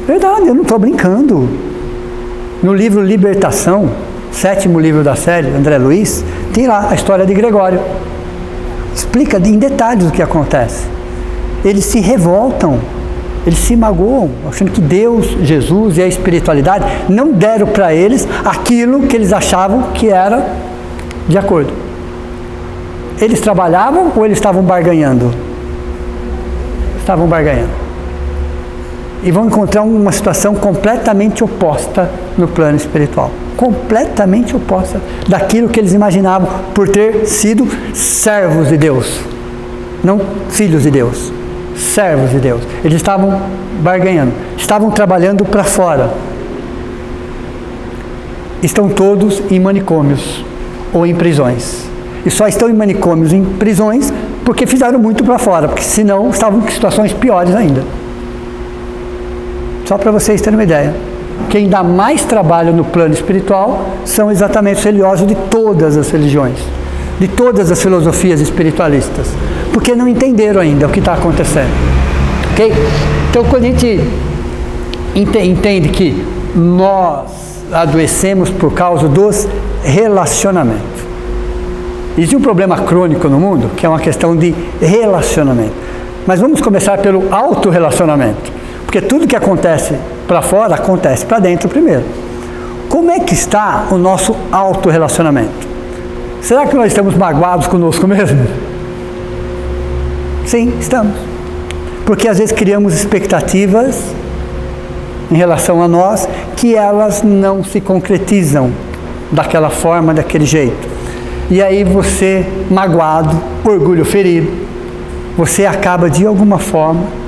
Verdade, eu não estou brincando. No livro Libertação, 7º livro da série, André Luiz, tem lá a história de Gregório. Explica em detalhes o que acontece. Eles se revoltam, eles se magoam, achando que Deus, Jesus e a espiritualidade não deram para eles aquilo que eles achavam que era de acordo. Eles trabalhavam ou eles estavam barganhando? Estavam barganhando. E vão encontrar uma situação completamente oposta no plano espiritual. Completamente oposta daquilo que eles imaginavam por ter sido servos de Deus. Não filhos de Deus. Servos de Deus. Eles estavam barganhando. Estavam trabalhando para fora. Estão todos em manicômios ou em prisões. E só estão em manicômios, em prisões, porque fizeram muito para fora. Porque senão estavam em situações piores ainda. Só para vocês terem uma ideia. Quem dá mais trabalho no plano espiritual são exatamente os religiosos de todas as religiões, de todas as filosofias espiritualistas, porque não entenderam ainda o que está acontecendo. Ok? Então, quando a gente entende que nós adoecemos por causa dos relacionamentos, existe um problema crônico no mundo, que é uma questão de relacionamento. Mas vamos começar pelo autorrelacionamento. Porque tudo que acontece para fora, acontece para dentro primeiro. Como é que está o nosso autorrelacionamento? Será que nós estamos magoados conosco mesmo? Sim, estamos. Porque às vezes criamos expectativas em relação a nós que elas não se concretizam daquela forma, daquele jeito. E aí você, magoado, orgulho ferido, você acaba de alguma forma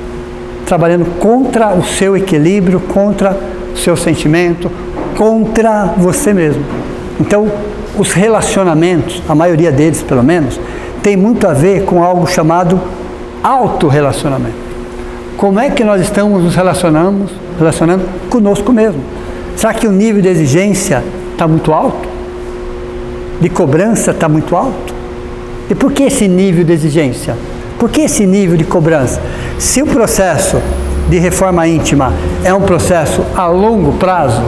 trabalhando contra o seu equilíbrio, contra o seu sentimento, contra você mesmo. Então, os relacionamentos, a maioria deles pelo menos, tem muito a ver com algo chamado autorrelacionamento. Como é que nós estamos nos relacionando conosco mesmo? Será que o nível de exigência está muito alto? De cobrança está muito alto? E por que esse nível de exigência? Por que esse nível de cobrança? Se o processo de reforma íntima é um processo a longo prazo,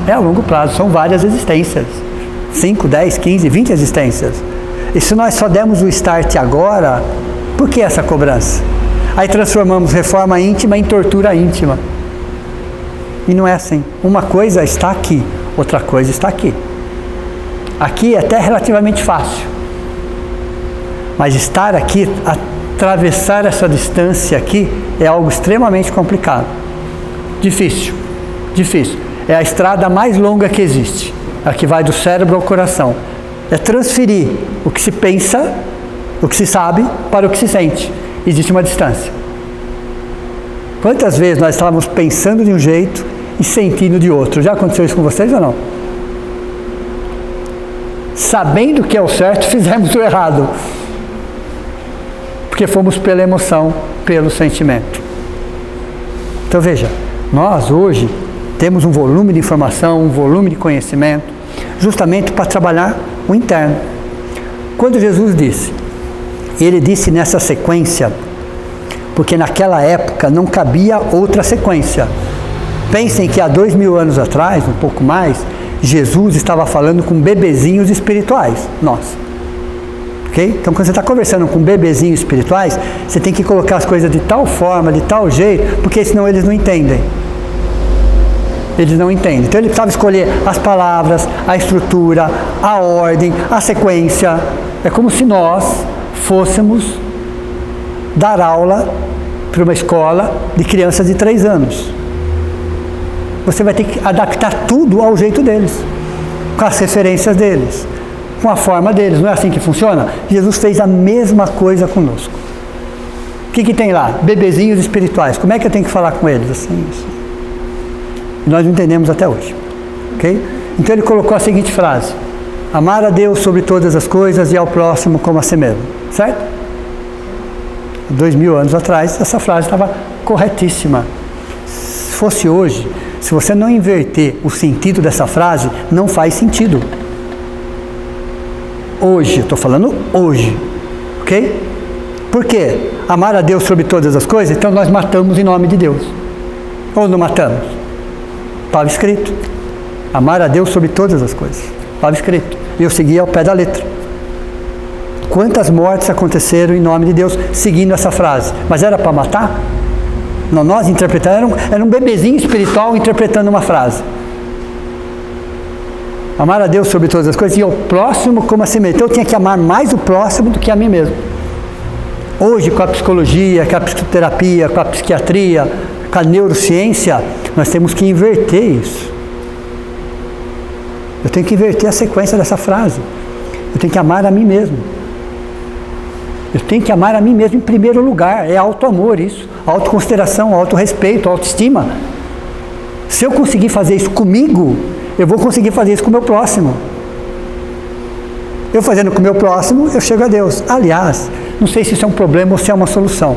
é a longo prazo, são várias existências. 5, 10, 15, 20 existências. E se nós só demos o start agora, por que essa cobrança? Aí transformamos reforma íntima em tortura íntima. E não é assim. Uma coisa está aqui, outra coisa está aqui. Aqui é até relativamente fácil. Mas estar aqui, atravessar essa distância aqui, é algo extremamente complicado. Difícil. Difícil. É a estrada mais longa que existe. A que vai do cérebro ao coração. É transferir o que se pensa, o que se sabe, para o que se sente. Existe uma distância. Quantas vezes nós estávamos pensando de um jeito e sentindo de outro? Já aconteceu isso com vocês ou não? Sabendo que é o certo, fizemos o errado. Porque fomos pela emoção, pelo sentimento. Então veja, nós hoje temos um volume de informação, um volume de conhecimento, justamente para trabalhar o interno. Quando Jesus disse, ele disse nessa sequência, porque naquela época não cabia outra sequência. Pensem que há 2000 anos atrás, um pouco mais, Jesus estava falando com bebezinhos espirituais, nós. Okay? Então quando você está conversando com bebezinhos espirituais, você tem que colocar as coisas de tal forma, de tal jeito, porque senão eles não entendem. Eles não entendem. Então ele precisava escolher as palavras, a estrutura, a ordem, a sequência. É como se nós fôssemos dar aula para uma escola de crianças de 3 anos. Você vai ter que adaptar tudo ao jeito deles, com as referências deles, com a forma deles. Não é assim que funciona? Jesus fez a mesma coisa conosco. O que tem lá? Bebezinhos espirituais. Como é que eu tenho que falar com eles? Assim. Nós não entendemos até hoje. Okay? Então ele colocou a seguinte frase: amar a Deus sobre todas as coisas e ao próximo como a si mesmo. Certo? 2000 anos atrás, essa frase estava corretíssima. Se fosse hoje, se você não inverter o sentido dessa frase, não faz sentido. Hoje, estou falando hoje. Ok? Por quê? Amar a Deus sobre todas as coisas, então nós matamos em nome de Deus. Ou não matamos? Estava escrito. Amar a Deus sobre todas as coisas. Estava escrito. E eu segui ao pé da letra. Quantas mortes aconteceram em nome de Deus seguindo essa frase? Mas era para matar? Não, nós interpretamos, era um bebezinho espiritual interpretando uma frase. Amar a Deus sobre todas as coisas e ao próximo como a si mesmo. Então eu tinha que amar mais o próximo do que a mim mesmo. Hoje, com a psicologia, com a psicoterapia, com a psiquiatria, com a neurociência, nós temos que inverter isso. Eu tenho que inverter a sequência dessa frase. Eu tenho que amar a mim mesmo. Eu tenho que amar a mim mesmo em primeiro lugar. É auto-amor isso. Autoconsideração, auto-respeito, autoestima. Se eu conseguir fazer isso comigo, eu vou conseguir fazer isso com o meu próximo. Eu fazendo com o meu próximo, eu chego a Deus. Aliás, não sei se isso é um problema ou se é uma solução.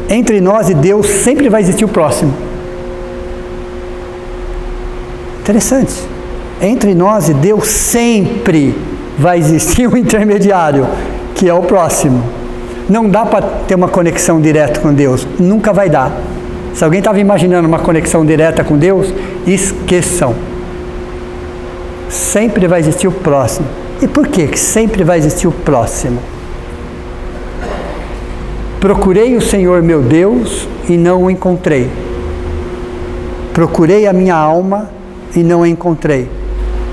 Entre nós e Deus sempre vai existir o próximo. Interessante. Entre nós e Deus sempre vai existir um intermediário, que é o próximo. Não dá para ter uma conexão direta com Deus. Nunca vai dar. Se alguém estava imaginando uma conexão direta com Deus, esqueçam. Sempre vai existir o próximo. E por que sempre vai existir o próximo? Procurei o Senhor meu Deus e não o encontrei. Procurei a minha alma e não a encontrei.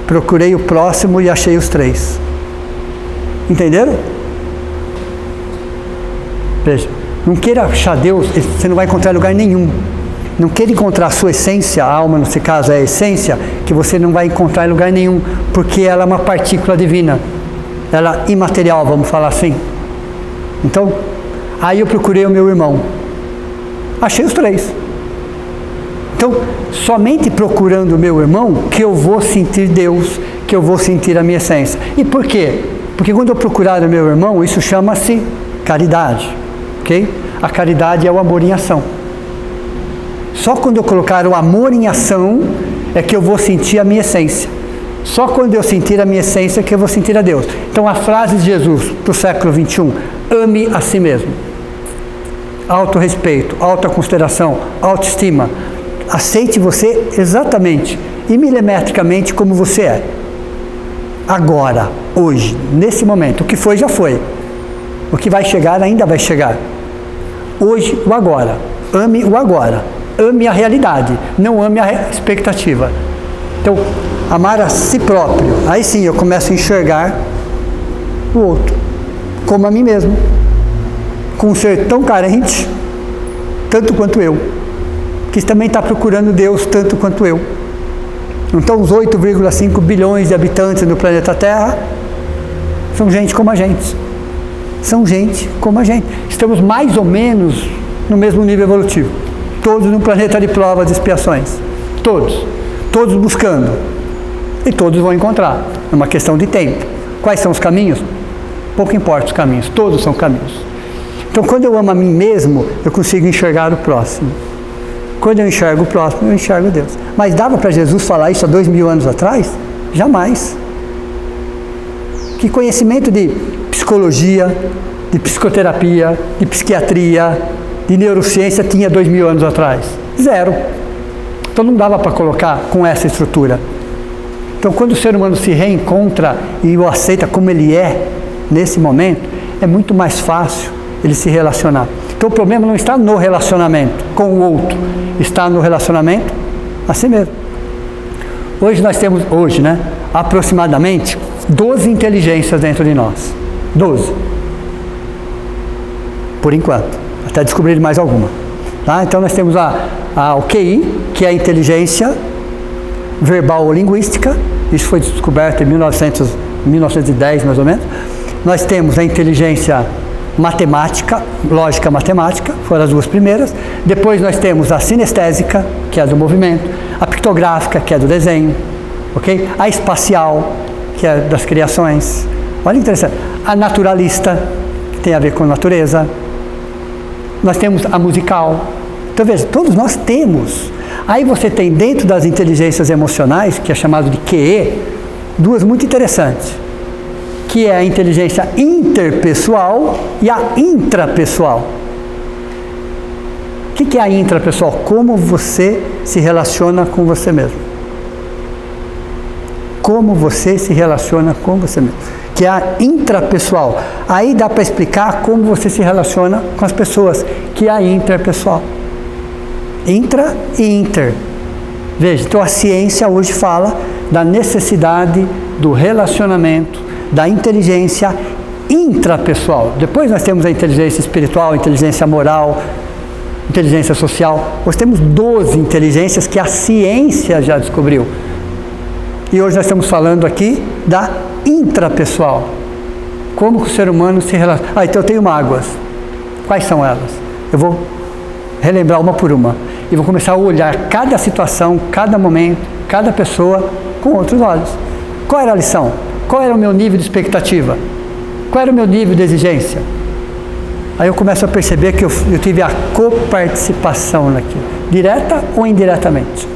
Procurei o próximo e achei os 3. Entenderam? Veja, não queira achar Deus, você não vai encontrar em lugar nenhum. Não queira encontrar a sua essência, a alma nesse caso é a essência, que você não vai encontrar em lugar nenhum, porque ela é uma partícula divina. Ela é imaterial, vamos falar assim. Então, aí eu procurei o meu irmão. Achei os 3. Então, somente procurando o meu irmão que eu vou sentir Deus, que que eu vou sentir a minha essência. E por quê? Porque quando eu procurar o meu irmão, isso chama-se caridade, ok? A caridade é o amor em ação. Só quando eu colocar o amor em ação é que eu vou sentir a minha essência. Só quando eu sentir a minha essência é que eu vou sentir a Deus. Então a frase de Jesus para o século XXI: ame a si mesmo. Autorrespeito, autoconsideração, autoestima. Aceite você exatamente e milimetricamente como você é. Agora, hoje, nesse momento. O que foi, já foi. O que vai chegar, ainda vai chegar. Hoje, o agora. Ame o agora. Ame a realidade. Não ame a expectativa. Então, amar a si próprio. Aí sim, eu começo a enxergar o outro como a mim mesmo. Com um ser tão carente, tanto quanto eu. Que também está procurando Deus tanto quanto eu. Então os 8,5 bilhões de habitantes no planeta Terra são gente como a gente. São gente como a gente. Estamos mais ou menos no mesmo nível evolutivo. Todos no planeta de provas e expiações. Todos. Todos buscando. E todos vão encontrar. É uma questão de tempo. Quais são os caminhos? Pouco importa os caminhos. Todos são caminhos. Então quando eu amo a mim mesmo, eu consigo enxergar o próximo. Quando eu enxergo o próximo, eu enxergo Deus. Mas dava para Jesus falar isso há 2000 anos atrás? Jamais. Que conhecimento de psicologia, de psicoterapia, de psiquiatria, de neurociência tinha 2000 anos atrás? Zero. Então não dava para colocar com essa estrutura. Então quando o ser humano se reencontra e o aceita como ele é, nesse momento, é muito mais fácil ele se relacionar. Então o problema não está no relacionamento com o outro, está no relacionamento a si mesmo. Hoje nós temos, aproximadamente 12 inteligências dentro de nós. 12. Por enquanto. Até descobrir mais alguma. Tá? Então nós temos o QI, que é a inteligência verbal ou linguística. Isso foi descoberto em 1910, mais ou menos. Nós temos a inteligência matemática, lógica matemática, foram as duas primeiras. Depois nós temos a sinestésica, que é do movimento, a pictográfica, que é do desenho, ok? A espacial, que é das criações. Olha que interessante. A naturalista, que tem a ver com natureza. Nós temos a musical. Então veja, todos nós temos. Aí você tem dentro das inteligências emocionais, que é chamado de QE, duas muito interessantes, que é a inteligência interpessoal e a intrapessoal. O que é a intrapessoal? Como você se relaciona com você mesmo. Como você se relaciona com você mesmo. Que é a intrapessoal. Aí dá para explicar como você se relaciona com as pessoas, que é a interpessoal. Intra e inter. Veja, então a ciência hoje fala da necessidade do relacionamento, da inteligência intrapessoal. Depois nós temos a inteligência espiritual, a inteligência moral, inteligência social. Nós temos 12 inteligências que a ciência já descobriu. E hoje nós estamos falando aqui da intrapessoal. Como que o ser humano se relaciona. Então eu tenho mágoas. Quais são elas? Eu vou relembrar uma por uma. E vou começar a olhar cada situação, cada momento, cada pessoa com outros olhos. Qual era a lição? Qual era o meu nível de expectativa? Qual era o meu nível de exigência? Aí eu começo a perceber que eu tive a coparticipação naquilo. Direta ou indiretamente?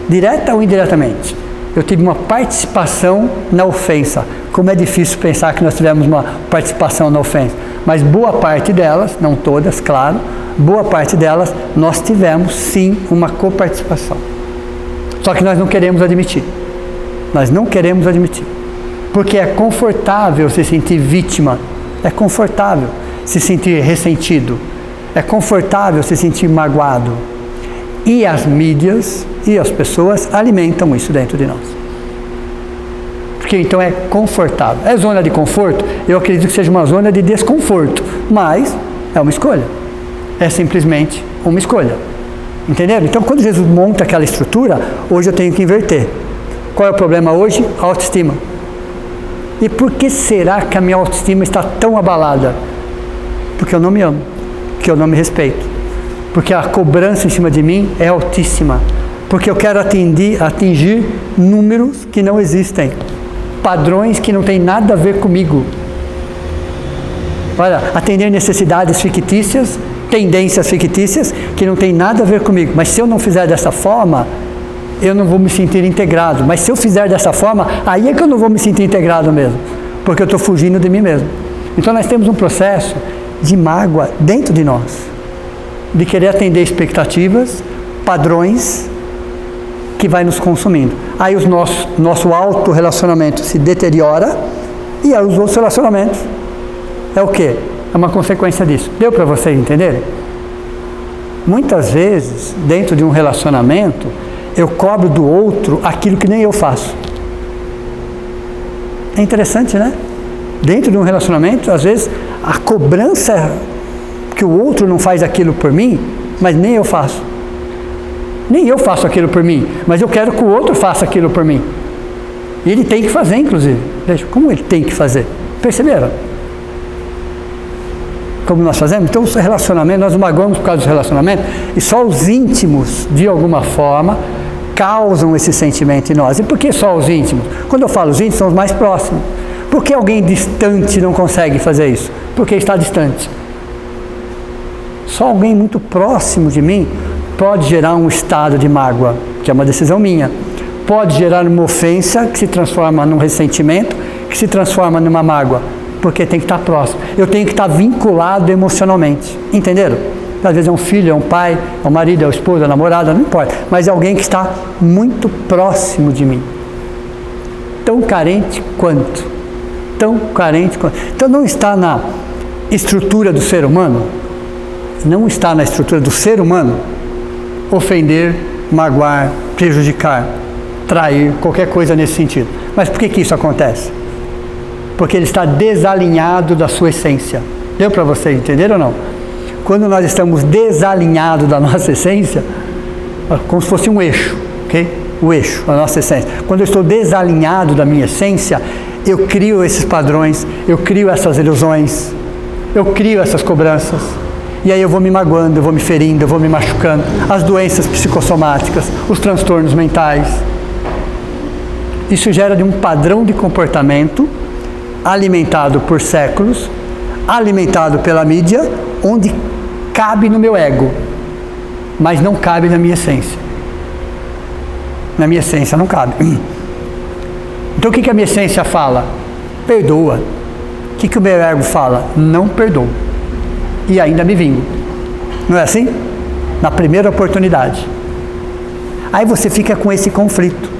Direta ou indiretamente? Eu tive uma participação na ofensa. Como é difícil pensar que nós tivemos uma participação na ofensa. Mas boa parte delas, não todas, claro, boa parte delas, nós tivemos sim uma coparticipação. Só que nós não queremos admitir. Nós não queremos admitir. Porque é confortável se sentir vítima. É confortável se sentir ressentido. É confortável se sentir magoado. E as mídias e as pessoas alimentam isso dentro de nós. Porque então é confortável. É zona de conforto? Eu acredito que seja uma zona de desconforto. Mas é uma escolha. É simplesmente uma escolha. Entenderam? Então quando Jesus monta aquela estrutura, hoje eu tenho que inverter. Qual é o problema hoje? A autoestima. E por que será que a minha autoestima está tão abalada? Porque eu não me amo, porque eu não me respeito, porque a cobrança em cima de mim é altíssima, Porque eu quero atingir números que não existem, padrões que não têm nada a ver comigo. Olha, atender necessidades fictícias, tendências fictícias que não tem nada a ver comigo. Mas se eu não fizer dessa forma, eu não vou me sentir integrado. Mas se eu fizer dessa forma, aí é que eu não vou me sentir integrado mesmo, porque eu estou fugindo de mim mesmo. Então nós temos um processo de mágoa dentro de nós, de querer atender expectativas, padrões que vai nos consumindo. Aí o nosso auto-relacionamento se deteriora e aí os outros relacionamentos é o quê? É uma consequência disso. Deu para vocês entenderem? Muitas vezes, dentro de um relacionamento, eu cobro do outro aquilo que nem eu faço. É interessante, né? Dentro de um relacionamento, às vezes, a cobrança que o outro não faz aquilo por mim, mas nem eu faço. Nem eu faço aquilo por mim, mas eu quero que o outro faça aquilo por mim. E ele tem que fazer, inclusive. Veja, como ele tem que fazer? Perceberam? Como nós fazemos? Então, o relacionamento, nós nos magoamos por causa do relacionamento, e só os íntimos, de alguma forma, causam esse sentimento em nós. E por que só os íntimos? Quando eu falo os íntimos, são os mais próximos. Por que alguém distante não consegue fazer isso? Porque está distante. Só alguém muito próximo de mim pode gerar um estado de mágoa, que é uma decisão minha. Pode gerar uma ofensa que se transforma num ressentimento, que se transforma numa mágoa, porque tem que estar próximo. Eu tenho que estar vinculado emocionalmente. Entenderam? Às vezes é um filho, é um pai, é um marido, é o esposo, é a namorada, não importa. Mas é alguém que está muito próximo de mim. Tão carente quanto. Tão carente quanto. Então não está na estrutura do ser humano, não está na estrutura do ser humano ofender, magoar, prejudicar, trair, qualquer coisa nesse sentido. Mas por que isso acontece? Porque ele está desalinhado da sua essência. Deu para vocês entenderem ou não? Quando nós estamos desalinhados da nossa essência, como se fosse um eixo, ok? O eixo, a nossa essência. Quando eu estou desalinhado da minha essência, eu crio esses padrões, eu crio essas ilusões, eu crio essas cobranças. E aí eu vou me magoando, eu vou me ferindo, eu vou me machucando. As doenças psicossomáticas, os transtornos mentais. Isso gera de um padrão de comportamento alimentado por séculos, alimentado pela mídia, onde cabe no meu ego, mas não cabe na minha essência. Na minha essência não cabe. Então o que a minha essência fala? Perdoa. O que o meu ego fala? Não perdoa. E ainda me vingo. Não é assim? Na primeira oportunidade. Aí você fica com esse conflito.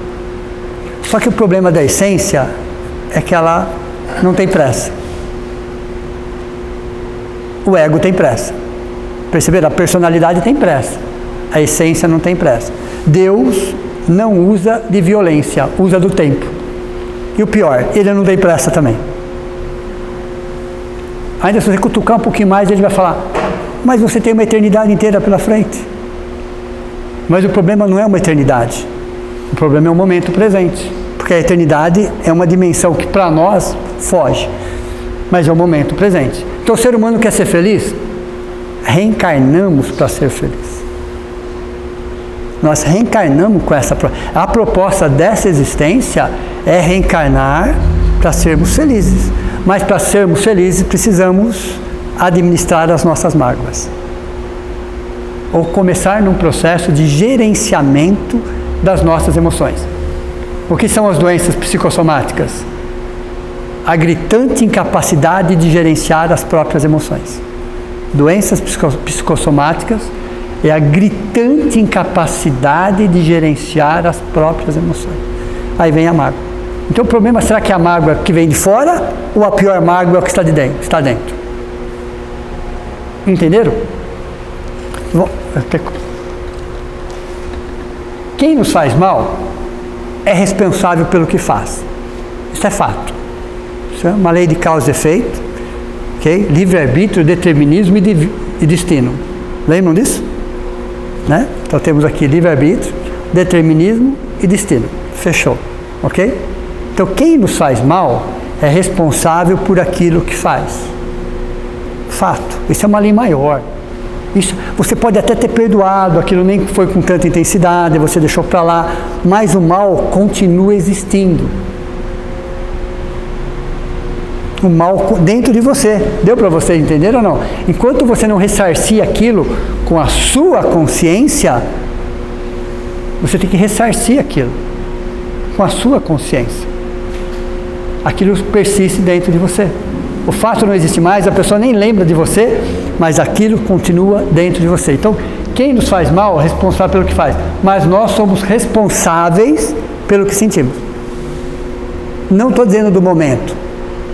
Só que o problema da essência é que ela não tem pressa. O ego tem pressa. Perceberam? A personalidade tem pressa. A essência não tem pressa. Deus não usa de violência, usa do tempo. E o pior, ele não tem pressa também. Ainda se você cutucar um pouquinho mais, ele vai falar, mas você tem uma eternidade inteira pela frente. Mas o problema não é uma eternidade. O problema é o momento presente. Porque a eternidade é uma dimensão que para nós foge. Mas é o momento presente. Então o ser humano quer ser feliz? Reencarnamos para ser feliz. Nós reencarnamos com essa proposta. A proposta dessa existência é reencarnar para sermos felizes. Mas para sermos felizes precisamos administrar as nossas mágoas. Ou começar num processo de gerenciamento das nossas emoções. O que são as doenças psicossomáticas? A gritante incapacidade de gerenciar as próprias emoções. Doenças psicossomáticas é a gritante incapacidade de gerenciar as próprias emoções. Aí vem a mágoa. Então o problema, será que é a mágoa que vem de fora ou a pior mágoa é o que está de dentro? Está dentro. Entenderam? Quem nos faz mal é responsável pelo que faz. Isso é fato. Isso é uma lei de causa e efeito, okay? Livre-arbítrio, determinismo e destino. Lembram disso? Né? Então temos aqui livre-arbítrio, determinismo e destino. Fechou. Ok? Então quem nos faz mal é responsável por aquilo que faz. Fato. Isso é uma lei maior. Isso, você pode até ter perdoado, aquilo nem foi com tanta intensidade, você deixou para lá, mas o mal continua existindo. O mal dentro de você. Deu para vocês entenderem ou não? Enquanto você não ressarcir aquilo com a sua consciência, você tem que ressarcir aquilo com a sua consciência. Aquilo persiste dentro de você. O fato não existe mais, a pessoa nem lembra de você, mas aquilo continua dentro de você. Então, quem nos faz mal é responsável pelo que faz, mas nós somos responsáveis pelo que sentimos. Não estou dizendo do momento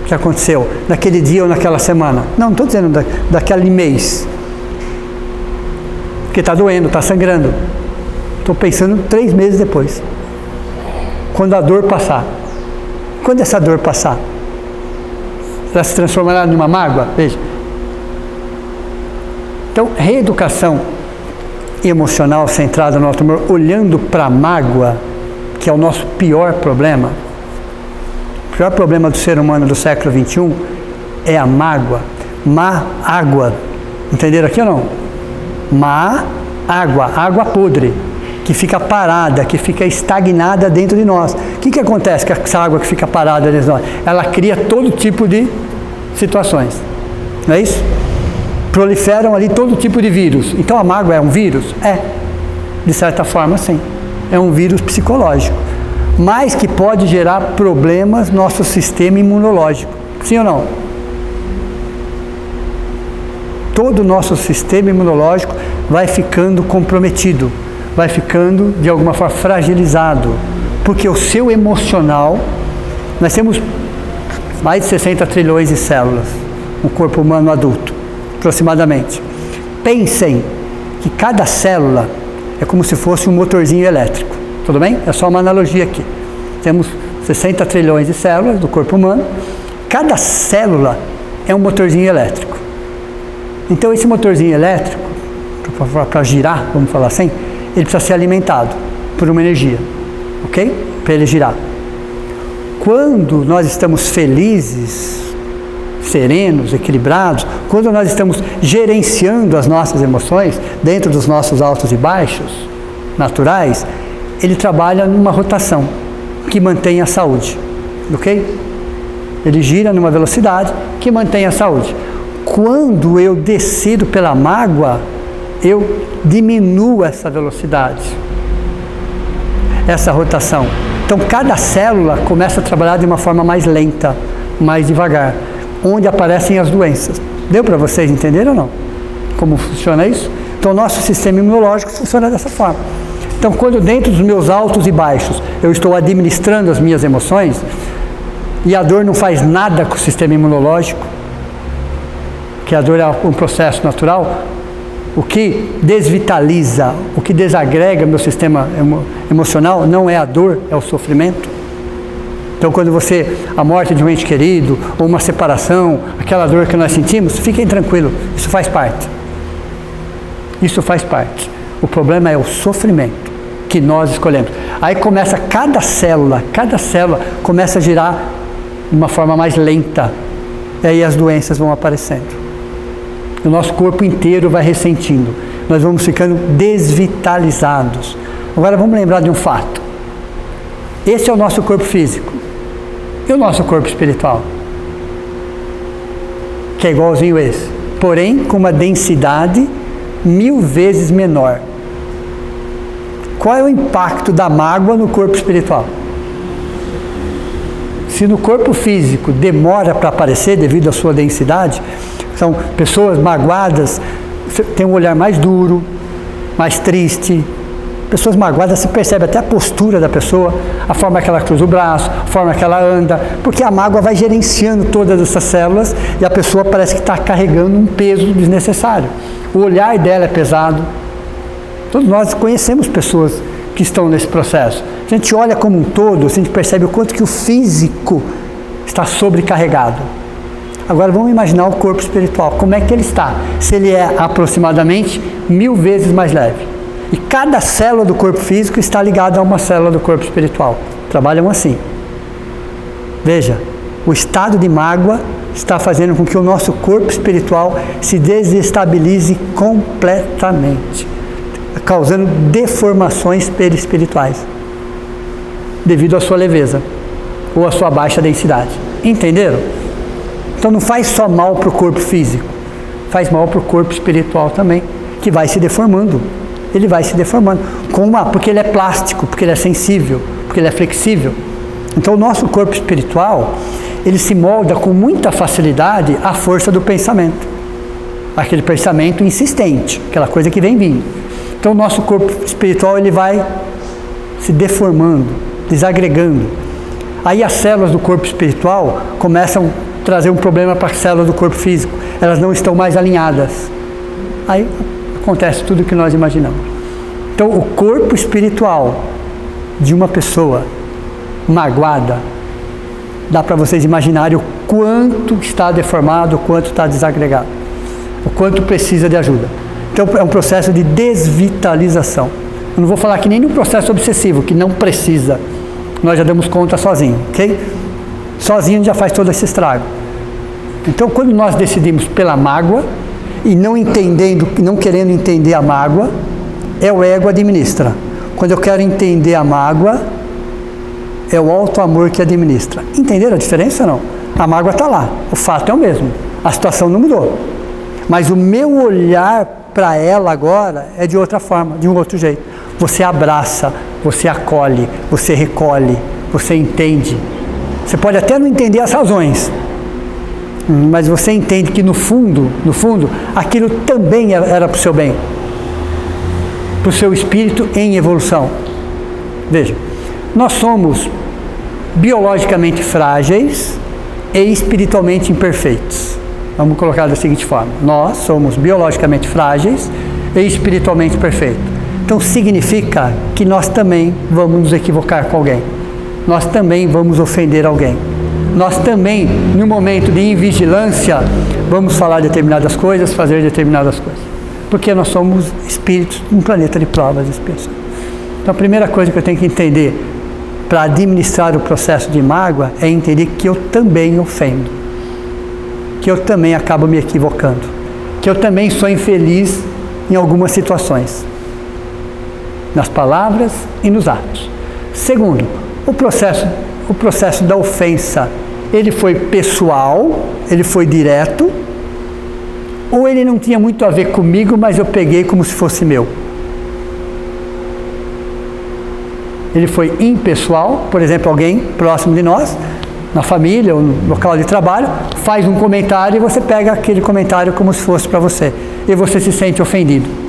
que aconteceu, naquele dia ou naquela semana. Não estou dizendo daquele mês. Porque está doendo, está sangrando. Estou pensando 3 meses depois. Quando a dor passar. Quando essa dor passar, ela se transformará numa mágoa? Veja. Então, reeducação emocional centrada no amor, olhando para a mágoa, que é o nosso pior problema. O pior problema do ser humano do século XXI é a mágoa. Má água. Entenderam aqui ou não? Má água, água podre, que fica parada, que fica estagnada dentro de nós. O que acontece com essa água que fica parada dentro de nós? Ela cria todo tipo de situações. Não é isso? Proliferam ali todo tipo de vírus. Então a mágoa é um vírus? É. De certa forma, sim. É um vírus psicológico. Mas que pode gerar problemas no nosso sistema imunológico. Sim ou não? Todo o nosso sistema imunológico vai ficando comprometido, vai ficando de alguma forma fragilizado, porque o seu emocional, nós temos mais de 60 trilhões de células no corpo humano adulto, aproximadamente. Pensem que cada célula é como se fosse um motorzinho elétrico. Tudo bem? É só uma analogia aqui. Temos 60 trilhões de células do corpo humano. Cada célula é um motorzinho elétrico. Então, esse motorzinho elétrico, para girar, vamos falar assim, ele precisa ser alimentado por uma energia, ok? Para ele girar. Quando nós estamos felizes, serenos, equilibrados, quando nós estamos gerenciando as nossas emoções, dentro dos nossos altos e baixos naturais, ele trabalha numa rotação que mantém a saúde, ok? Ele gira numa velocidade que mantém a saúde. Quando eu decido pela mágoa, eu diminuo essa velocidade, essa rotação. Então, cada célula começa a trabalhar de uma forma mais lenta, mais devagar, onde aparecem as doenças. Deu para vocês entenderem ou não? Como funciona isso? Então, o nosso sistema imunológico funciona dessa forma. Então, quando dentro dos meus altos e baixos, eu estou administrando as minhas emoções, e a dor não faz nada com o sistema imunológico, que a dor é um processo natural, o que desvitaliza, o que desagrega meu sistema emocional não é a dor, é o sofrimento. Então, quando a morte de um ente querido, ou uma separação, aquela dor que nós sentimos, fiquem tranquilos, isso faz parte. Isso faz parte. O problema é o sofrimento que nós escolhemos. Aí começa cada célula começa a girar de uma forma mais lenta. E aí as doenças vão aparecendo. O nosso corpo inteiro vai ressentindo. Nós vamos ficando desvitalizados. Agora vamos lembrar de um fato. Esse é o nosso corpo físico. E o nosso corpo espiritual? Que é igualzinho esse. Porém, com uma densidade 1000 vezes menor. Qual é o impacto da mágoa no corpo espiritual? Se no corpo físico demora para aparecer devido à sua densidade, são pessoas magoadas, têm um olhar mais duro, mais triste. Pessoas magoadas, se percebe até a postura da pessoa, a forma que ela cruza o braço, a forma que ela anda, porque a mágoa vai gerenciando todas essas células e a pessoa parece que está carregando um peso desnecessário. O olhar dela é pesado. Todos nós conhecemos pessoas que estão nesse processo. A gente olha como um todo, a gente percebe o quanto que o físico está sobrecarregado. Agora vamos imaginar o corpo espiritual, como é que ele está? Se ele é aproximadamente 1000 vezes mais leve. E cada célula do corpo físico está ligada a uma célula do corpo espiritual. Trabalham assim. Veja, o estado de mágoa está fazendo com que o nosso corpo espiritual se desestabilize completamente, causando deformações perispirituais, devido à sua leveza ou à sua baixa densidade. Entenderam? Então não faz só mal para o corpo físico, faz mal para o corpo espiritual também, que vai se deformando. Ele vai se deformando, porque ele é plástico, porque ele é sensível, porque ele é flexível. Então o nosso corpo espiritual, ele se molda com muita facilidade à força do pensamento. Aquele pensamento insistente, aquela coisa que vem vindo. Então o nosso corpo espiritual, ele vai se deformando, desagregando. Aí as células do corpo espiritual começam a trazer um problema para as células do corpo físico. Elas não estão mais alinhadas. Aí acontece tudo o que nós imaginamos. Então o corpo espiritual de uma pessoa magoada, dá para vocês imaginarem o quanto está deformado, o quanto está desagregado, o quanto precisa de ajuda. Então é um processo de desvitalização. Eu não vou falar que nem no processo obsessivo, que não precisa. Nós já damos conta sozinho, ok? Sozinho já faz todo esse estrago. Então quando nós decidimos pela mágoa, e não querendo entender a mágoa, é o ego administra. Quando eu quero entender a mágoa, é o alto amor que administra. Entenderam a diferença ou não? A mágoa está lá, o fato é o mesmo, a situação não mudou. Mas o meu olhar para ela agora é de outra forma, de um outro jeito. Você abraça, você acolhe, você recolhe, você entende. Você pode até não entender as razões, mas você entende que no fundo, aquilo também era para o seu bem, para o seu espírito em evolução. Veja, nós somos biologicamente frágeis e espiritualmente imperfeitos. Vamos colocar da seguinte forma: nós somos biologicamente frágeis e espiritualmente perfeitos. Então significa que nós também vamos nos equivocar com alguém. Nós também vamos ofender alguém. Nós também, no momento de invigilância, vamos falar determinadas coisas, fazer determinadas coisas. Porque nós somos espíritos, um planeta de provas e expiações. Então a primeira coisa que eu tenho que entender para administrar o processo de mágoa é entender que eu também ofendo, que eu também acabo me equivocando, que eu também sou infeliz em algumas situações, nas palavras e nos atos. Segundo, o processo da ofensa, ele foi pessoal, ele foi direto, ou ele não tinha muito a ver comigo, mas eu peguei como se fosse meu. Ele foi impessoal, por exemplo, alguém próximo de nós, na família ou no local de trabalho, faz um comentário e você pega aquele comentário como se fosse para você, e você se sente ofendido.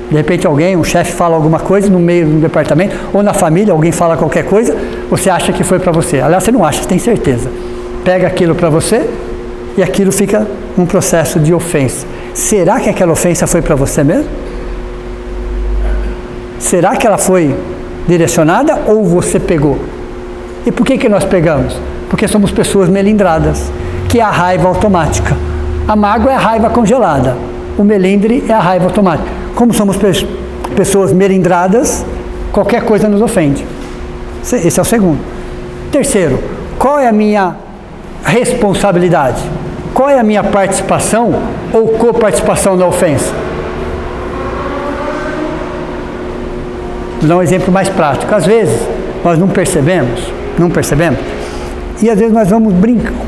De repente alguém, um chefe fala alguma coisa no meio do departamento, ou na família, alguém fala qualquer coisa, você acha que foi para você. Aliás, você não acha, você tem certeza. Pega aquilo para você e aquilo fica um processo de ofensa. Será que aquela ofensa foi para você mesmo? Será que ela foi direcionada ou você pegou? E por que nós pegamos? Porque somos pessoas melindradas, que é a raiva automática. A mágoa é a raiva congelada, o melindre é a raiva automática. Como somos pessoas melindradas, qualquer coisa nos ofende. Esse é o segundo. Terceiro, qual é a minha responsabilidade? Qual é a minha participação ou coparticipação na ofensa? Vou dar um exemplo mais prático. Às vezes, nós não percebemos, e às vezes nós vamos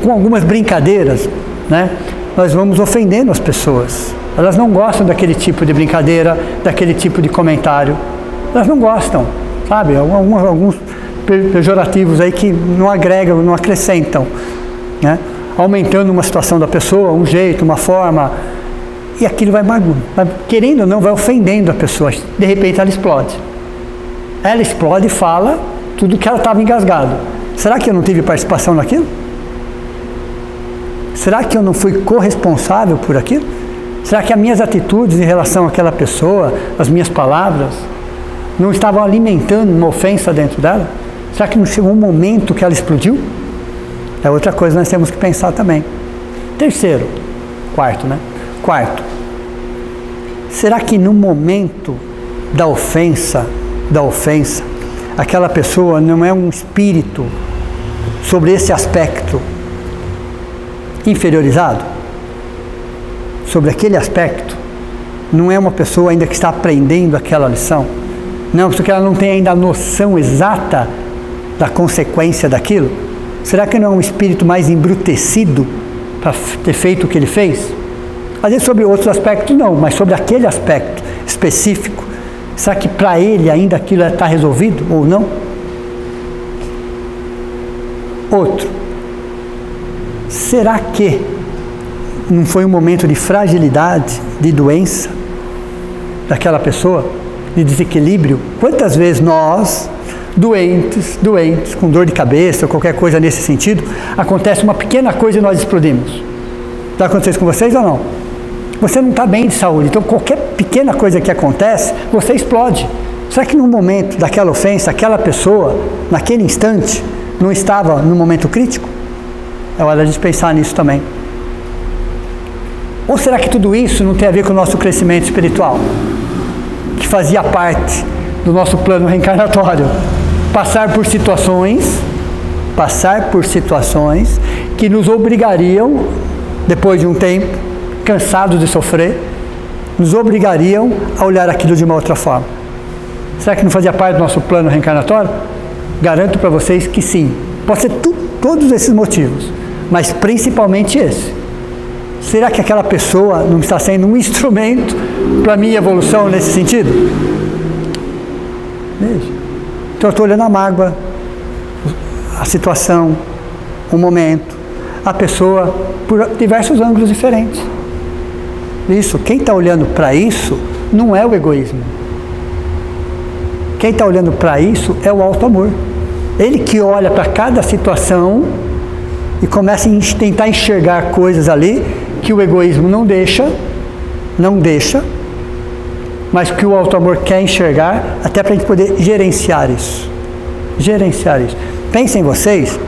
com algumas brincadeiras, né? Nós vamos ofendendo as pessoas. Elas não gostam daquele tipo de brincadeira, daquele tipo de comentário. Elas não gostam, sabe? Alguns pejorativos aí que não agregam, não acrescentam, né? Aumentando uma situação da pessoa, um jeito, uma forma, e aquilo vai querendo ou não, vai ofendendo a pessoa. De repente ela explode. Ela explode e fala tudo que ela estava engasgado. Será que eu não tive participação naquilo? Será que eu não fui corresponsável por aquilo? Será que as minhas atitudes em relação àquela pessoa, as minhas palavras, não estavam alimentando uma ofensa dentro dela? Será que não chegou um momento que ela explodiu? É outra coisa que nós temos que pensar também. Quarto, será que no momento da ofensa, aquela pessoa não é um espírito sobre esse aspecto inferiorizado sobre aquele aspecto, não é uma pessoa ainda que está aprendendo aquela lição? Não, porque ela não tem ainda a noção exata da consequência daquilo? Será que não é um espírito mais embrutecido para ter feito o que ele fez? Às vezes sobre outros aspectos não, mas sobre aquele aspecto específico, será que para ele ainda aquilo está resolvido ou não? Outro, será que não foi um momento de fragilidade, de doença daquela pessoa, de desequilíbrio? Quantas vezes nós, doentes, com dor de cabeça ou qualquer coisa nesse sentido, acontece uma pequena coisa e nós explodimos? Já aconteceu isso com vocês ou não? Você não está bem de saúde, então qualquer pequena coisa que acontece, você explode. Será que no momento daquela ofensa, aquela pessoa, naquele instante, não estava no momento crítico? É hora de pensar nisso também. Ou será que tudo isso não tem a ver com o nosso crescimento espiritual, que fazia parte do nosso plano reencarnatório? Passar por situações que nos obrigariam, depois de um tempo, cansados de sofrer, nos obrigariam a olhar aquilo de uma outra forma. Será que não fazia parte do nosso plano reencarnatório? Garanto para vocês que sim. Pode ser todos esses motivos, mas principalmente esse. Será que aquela pessoa não está sendo um instrumento para a minha evolução nesse sentido? Veja. Então eu estou olhando a mágoa, a situação, o momento, a pessoa, por diversos ângulos diferentes. Isso, quem está olhando para isso não é o egoísmo. Quem está olhando para isso é o alto amor. Ele que olha para cada situação e começa a tentar enxergar coisas ali que o egoísmo não deixa, mas que o alto amor quer enxergar, até para a gente poder gerenciar isso. Pensem vocês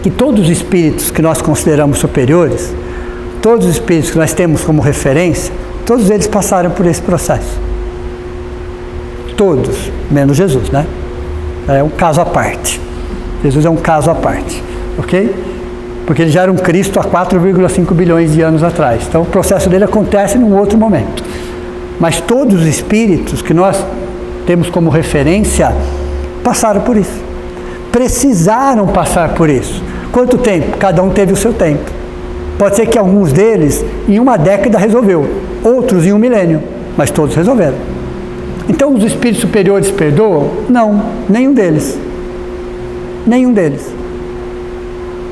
que todos os espíritos que nós consideramos superiores, todos os espíritos que nós temos como referência, todos eles passaram por esse processo. Todos, menos Jesus, né? É um caso à parte. Jesus é um caso à parte, ok? Porque ele já era um Cristo há 4,5 bilhões de anos atrás. Então o processo dele acontece num outro momento. Mas todos os espíritos que nós temos como referência passaram por isso. Precisaram passar por isso. Quanto tempo? Cada um teve o seu tempo. Pode ser que alguns deles em uma década resolveu, outros em um milênio, mas todos resolveram. Então os espíritos superiores perdoam? Não, nenhum deles.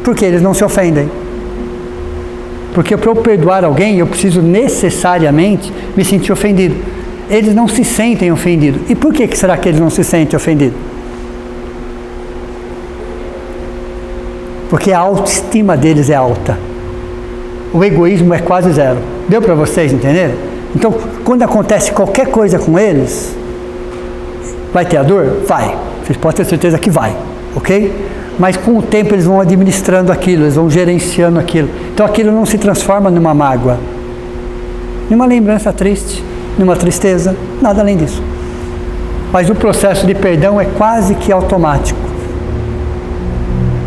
Porque eles não se ofendem. Porque para eu perdoar alguém, eu preciso necessariamente me sentir ofendido. Eles não se sentem ofendidos. E por que será que eles não se sentem ofendidos? Porque a autoestima deles é alta. O egoísmo é quase zero. Deu para vocês entenderem? Então, quando acontece qualquer coisa com eles, vai ter a dor? Vai. Vocês podem ter certeza que vai, ok? Mas com o tempo eles vão administrando aquilo, eles vão gerenciando aquilo. Então aquilo não se transforma numa mágoa, numa lembrança triste, numa tristeza, nada além disso. Mas o processo de perdão é quase que automático.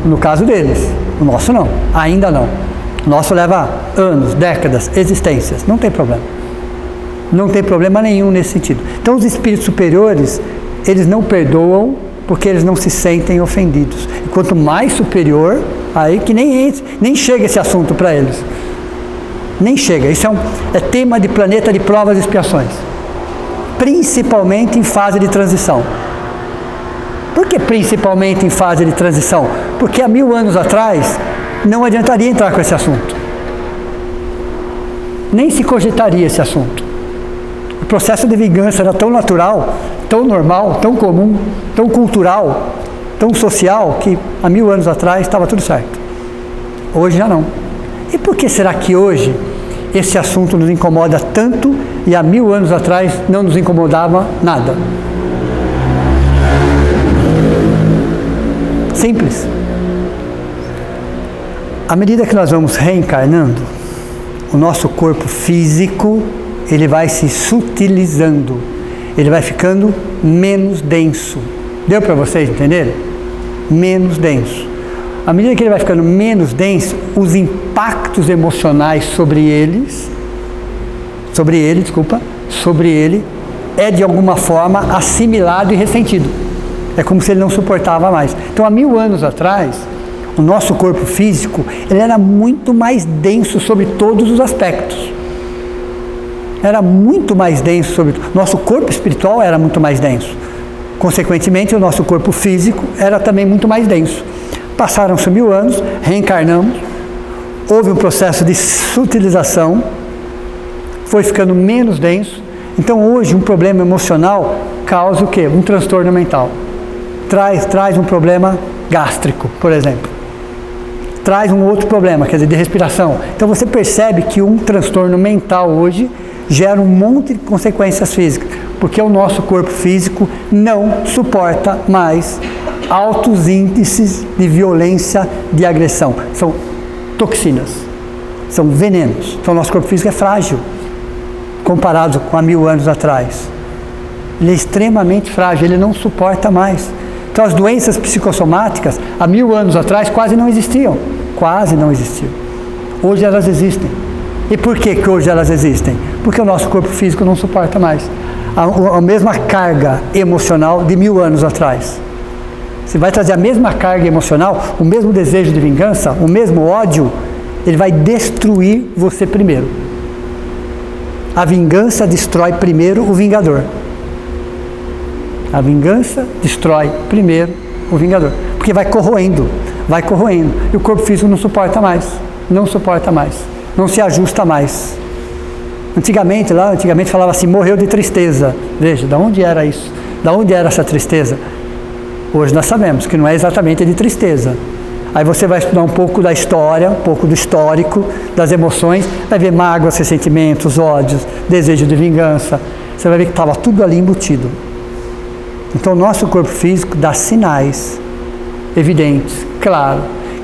No caso deles, o nosso não, ainda não. O nosso leva anos, décadas, existências, não tem problema. Não tem problema nenhum nesse sentido. Então os espíritos superiores, eles não perdoam porque eles não se sentem ofendidos. E quanto mais superior, aí que nem chega esse assunto para eles. Nem chega. Isso é tema de planeta de provas e expiações. Principalmente em fase de transição. Por que principalmente em fase de transição? Porque há 1000 anos atrás não adiantaria entrar com esse assunto. Nem se cogitaria esse assunto. O processo de vingança era tão natural, tão normal, tão comum, tão cultural, tão social, que há 1000 anos atrás estava tudo certo. Hoje já não. E por que será que hoje esse assunto nos incomoda tanto e há 1000 anos atrás não nos incomodava nada? Simples. À medida que nós vamos reencarnando, o nosso corpo físico, ele vai se sutilizando, ele vai ficando menos denso. Deu para vocês entenderem? Menos denso. À medida que ele vai ficando menos denso, os impactos emocionais sobre ele, é de alguma forma assimilado e ressentido. É como se ele não suportava mais. Então, há 1000 anos atrás, o nosso corpo físico, ele era muito mais denso sobre todos os aspectos. Era muito mais denso sobre... Nosso corpo espiritual era muito mais denso. Consequentemente, o nosso corpo físico era também muito mais denso. Passaram-se 1000 anos, reencarnamos, houve um processo de sutilização, foi ficando menos denso. Então, hoje, um problema emocional causa o quê? Um transtorno mental. Traz um problema gástrico, por exemplo. Traz um outro problema, quer dizer, de respiração. Então, você percebe que um transtorno mental hoje gera um monte de consequências físicas, porque o nosso corpo físico não suporta mais altos índices de violência, de agressão. São toxinas, são venenos. Então, o nosso corpo físico é frágil, comparado com há 1000 anos atrás. Ele é extremamente frágil, ele não suporta mais. Então, as doenças psicossomáticas, há 1000 anos atrás, quase não existiam. Quase não existiam. Hoje elas existem. E por que hoje elas existem? Porque o nosso corpo físico não suporta mais a mesma carga emocional de 1000 anos atrás. Você vai trazer a mesma carga emocional, o mesmo desejo de vingança, o mesmo ódio, ele vai destruir você primeiro. A vingança destrói primeiro o vingador. A vingança destrói primeiro o vingador. Porque vai corroendo. E o corpo físico não suporta mais. Não se ajusta mais. Antigamente falava assim, morreu de tristeza. Veja, de onde era isso? De onde era essa tristeza? Hoje nós sabemos que não é exatamente de tristeza. Aí você vai estudar um pouco da história, um pouco do histórico, das emoções, vai ver mágoas, ressentimentos, ódios, desejo de vingança. Você vai ver que estava tudo ali embutido. Então o nosso corpo físico dá sinais evidentes, claro,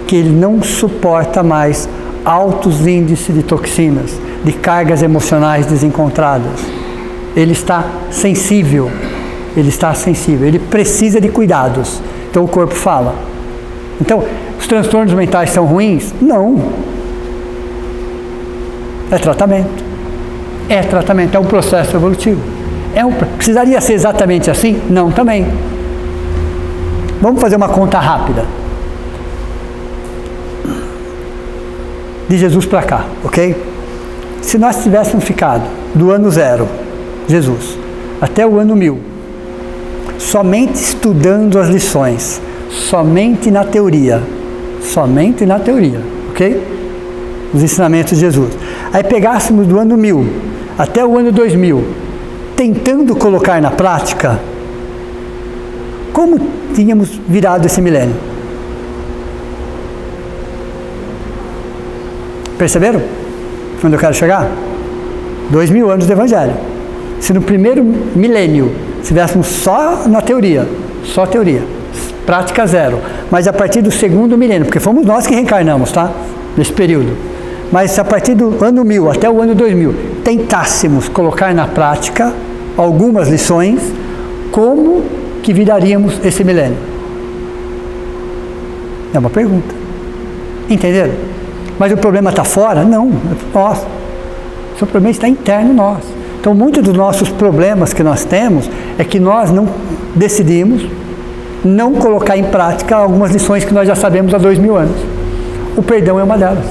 que ele não suporta mais altos índices de toxinas, de cargas emocionais desencontradas. Ele está sensível, ele precisa de cuidados. Então o corpo fala. Então, os transtornos mentais são ruins? Não. É tratamento, é um processo evolutivo. Precisaria ser exatamente assim? Não, também. Vamos fazer uma conta rápida. De Jesus para cá, ok? Se nós tivéssemos ficado do ano 0, Jesus, até o ano 1000, somente estudando as lições, somente na teoria, ok? Os ensinamentos de Jesus. Aí pegássemos do ano 1000 até o ano 2000, tentando colocar na prática, como tínhamos virado esse milênio? Perceberam onde eu quero chegar? 2000 anos de Evangelho. Se no primeiro milênio estivéssemos só na teoria, prática 0, mas a partir do segundo milênio, porque fomos nós que reencarnamos, tá? Nesse período. Mas a partir do ano 1000 até o ano 2000, tentássemos colocar na prática algumas lições, como que viraríamos esse milênio? É uma pergunta. Entenderam? Mas o problema está fora? Não, é nós. O problema está interno em nós. Então, muitos dos nossos problemas que nós temos é que nós não decidimos não colocar em prática algumas lições que nós já sabemos há 2000 anos. O perdão é uma delas.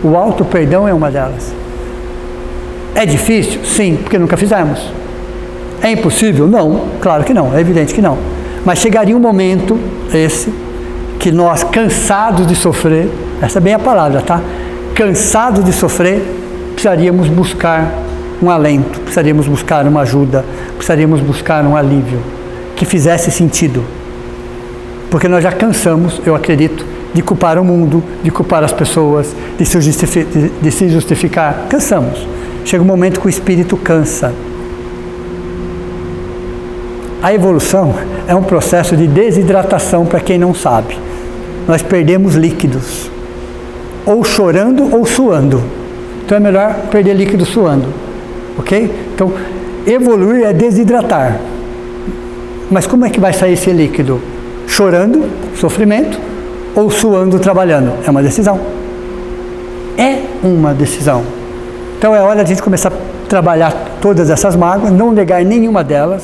O auto-perdão é uma delas. É difícil? Sim, porque nunca fizemos. É impossível? Não, claro que não, é evidente que não. Mas chegaria um momento, que nós, cansados de sofrer, essa é bem a palavra, tá? Cansados de sofrer, precisaríamos buscar um alento, precisaríamos buscar uma ajuda, precisaríamos buscar um alívio que fizesse sentido. Porque nós já cansamos, eu acredito, de culpar o mundo, de culpar as pessoas, de se justificar. Cansamos. Chega um momento que o espírito cansa. A evolução é um processo de desidratação, para quem não sabe. Nós perdemos líquidos, ou chorando ou suando. Então é melhor perder líquido suando, ok? Então, evoluir é desidratar. Mas como é que vai sair esse líquido? Chorando, sofrimento, ou suando trabalhando? É uma decisão. É uma decisão. Então é hora de a gente começar a trabalhar todas essas mágoas, não negar nenhuma delas,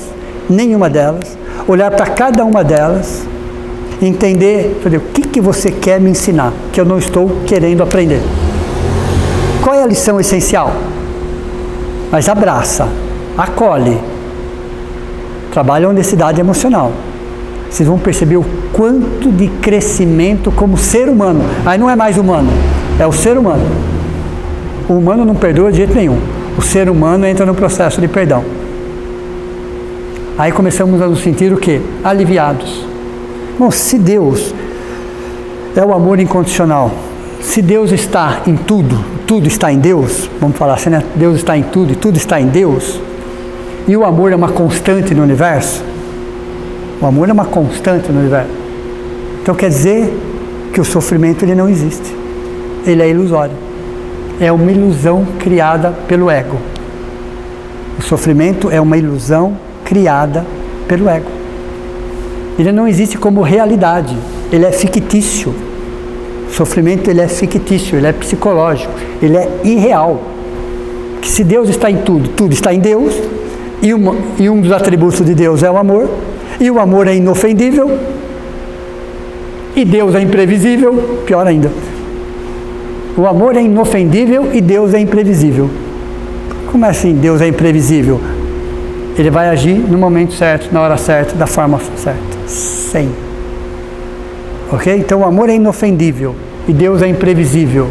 olhar para cada uma delas, entender, o que você quer me ensinar, que eu não estou querendo aprender. Qual é a lição essencial? Mas abraça, acolhe, trabalha a honestidade emocional. Vocês vão perceber o quanto de crescimento como ser humano. Aí não é mais humano, é o ser humano. O humano não perdoa de jeito nenhum. O ser humano entra no processo de perdão. Aí começamos a nos sentir o quê? Aliviados. Bom, se Deus é o amor incondicional, se Deus está em tudo, tudo está em Deus, vamos falar assim, né? Deus está em tudo e tudo está em Deus, e o amor é uma constante no universo, o amor é uma constante no universo, então quer dizer que o sofrimento ele não existe, ele é ilusório, é uma ilusão criada pelo ego. O sofrimento é uma ilusão criada pelo ego. Ele não existe como realidade, ele é fictício. O sofrimento ele é fictício, ele é psicológico, ele é irreal. Que se Deus está em tudo, tudo está em Deus, e um dos atributos de Deus é o amor, e o amor é inofendível, e Deus é imprevisível, pior ainda. O amor é inofendível e Deus é imprevisível. Como é assim Deus é imprevisível? Ele vai agir no momento certo, na hora certa, da forma certa. Sempre. Ok? Então o amor é inofendível e Deus é imprevisível.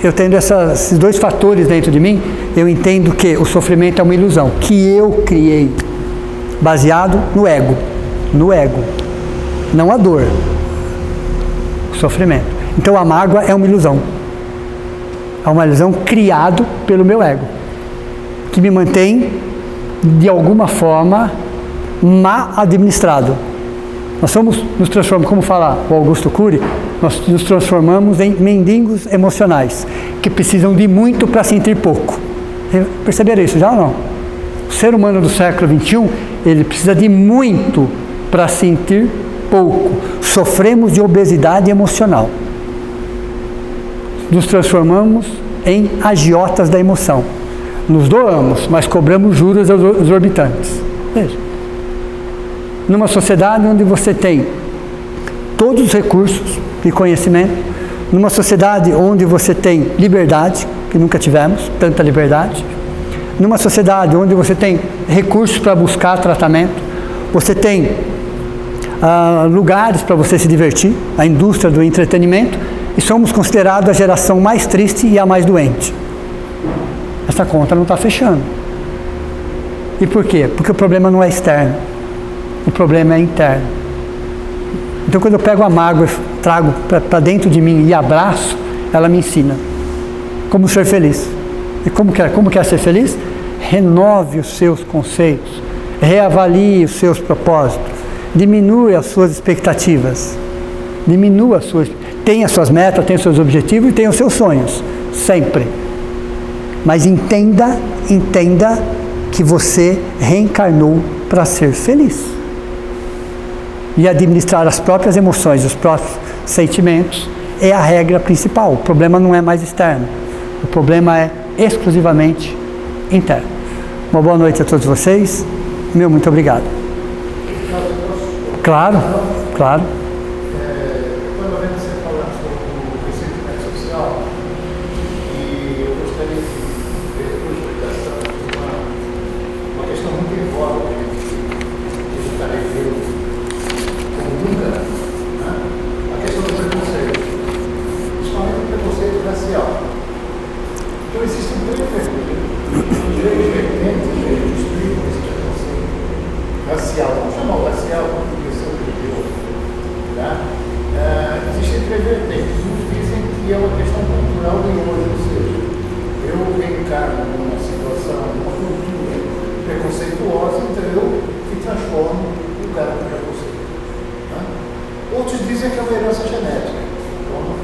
Eu tendo esses dois fatores dentro de mim, eu entendo que o sofrimento é uma ilusão que eu criei, baseado no ego. No ego. Não a dor. O sofrimento. Então a mágoa é uma ilusão. É uma ilusão criada pelo meu ego, que me mantém, de alguma forma, mal administrado. Nós nos transformamos, como fala o Augusto Cury, nós nos transformamos em mendigos emocionais, que precisam de muito para sentir pouco. Perceberam isso já ou não? O ser humano do século XXI, ele precisa de muito para sentir pouco. Sofremos de obesidade emocional. Nos transformamos em agiotas da emoção. Nos doamos, mas cobramos juros exorbitantes. Veja. Numa sociedade onde você tem todos os recursos de conhecimento, numa sociedade onde você tem liberdade, que nunca tivemos tanta liberdade, numa sociedade onde você tem recursos para buscar tratamento, você tem lugares para você se divertir, a indústria do entretenimento, e somos considerados a geração mais triste e a mais doente. Essa conta não está fechando. E por quê? Porque o problema não é externo, o problema é interno. Então quando eu pego a mágoa e trago para dentro de mim e abraço, ela me ensina como ser feliz. E como quer ser feliz? Renove os seus conceitos, reavalie os seus propósitos, diminua as suas expectativas, tenha suas metas, tenha seus objetivos e tenha os seus sonhos, sempre. Mas entenda que você reencarnou para ser feliz. E administrar as próprias emoções, os próprios sentimentos, é a regra principal. O problema não é mais externo. O problema é exclusivamente interno. Uma boa noite a todos vocês. Muito obrigado. Claro. Quando você falar sobre o ressentimento social, e eu gostaria de ver a sua explicação de uma questão muito em voga que eu estarei vendo como nunca, né? A questão do preconceito, principalmente o preconceito racial. Então existem três vertentes que explicam esse preconceito racial. Vamos chamar o racial como direção religiosa. Tá? Existem três vertentes. Uns dizem que é uma questão cultural de hoje, ou seja, eu reencarno numa situação, numa cultura preconceituosa, então eu me transformo no cara do preconceito. Tá? Outros dizem que é uma herança genética, como a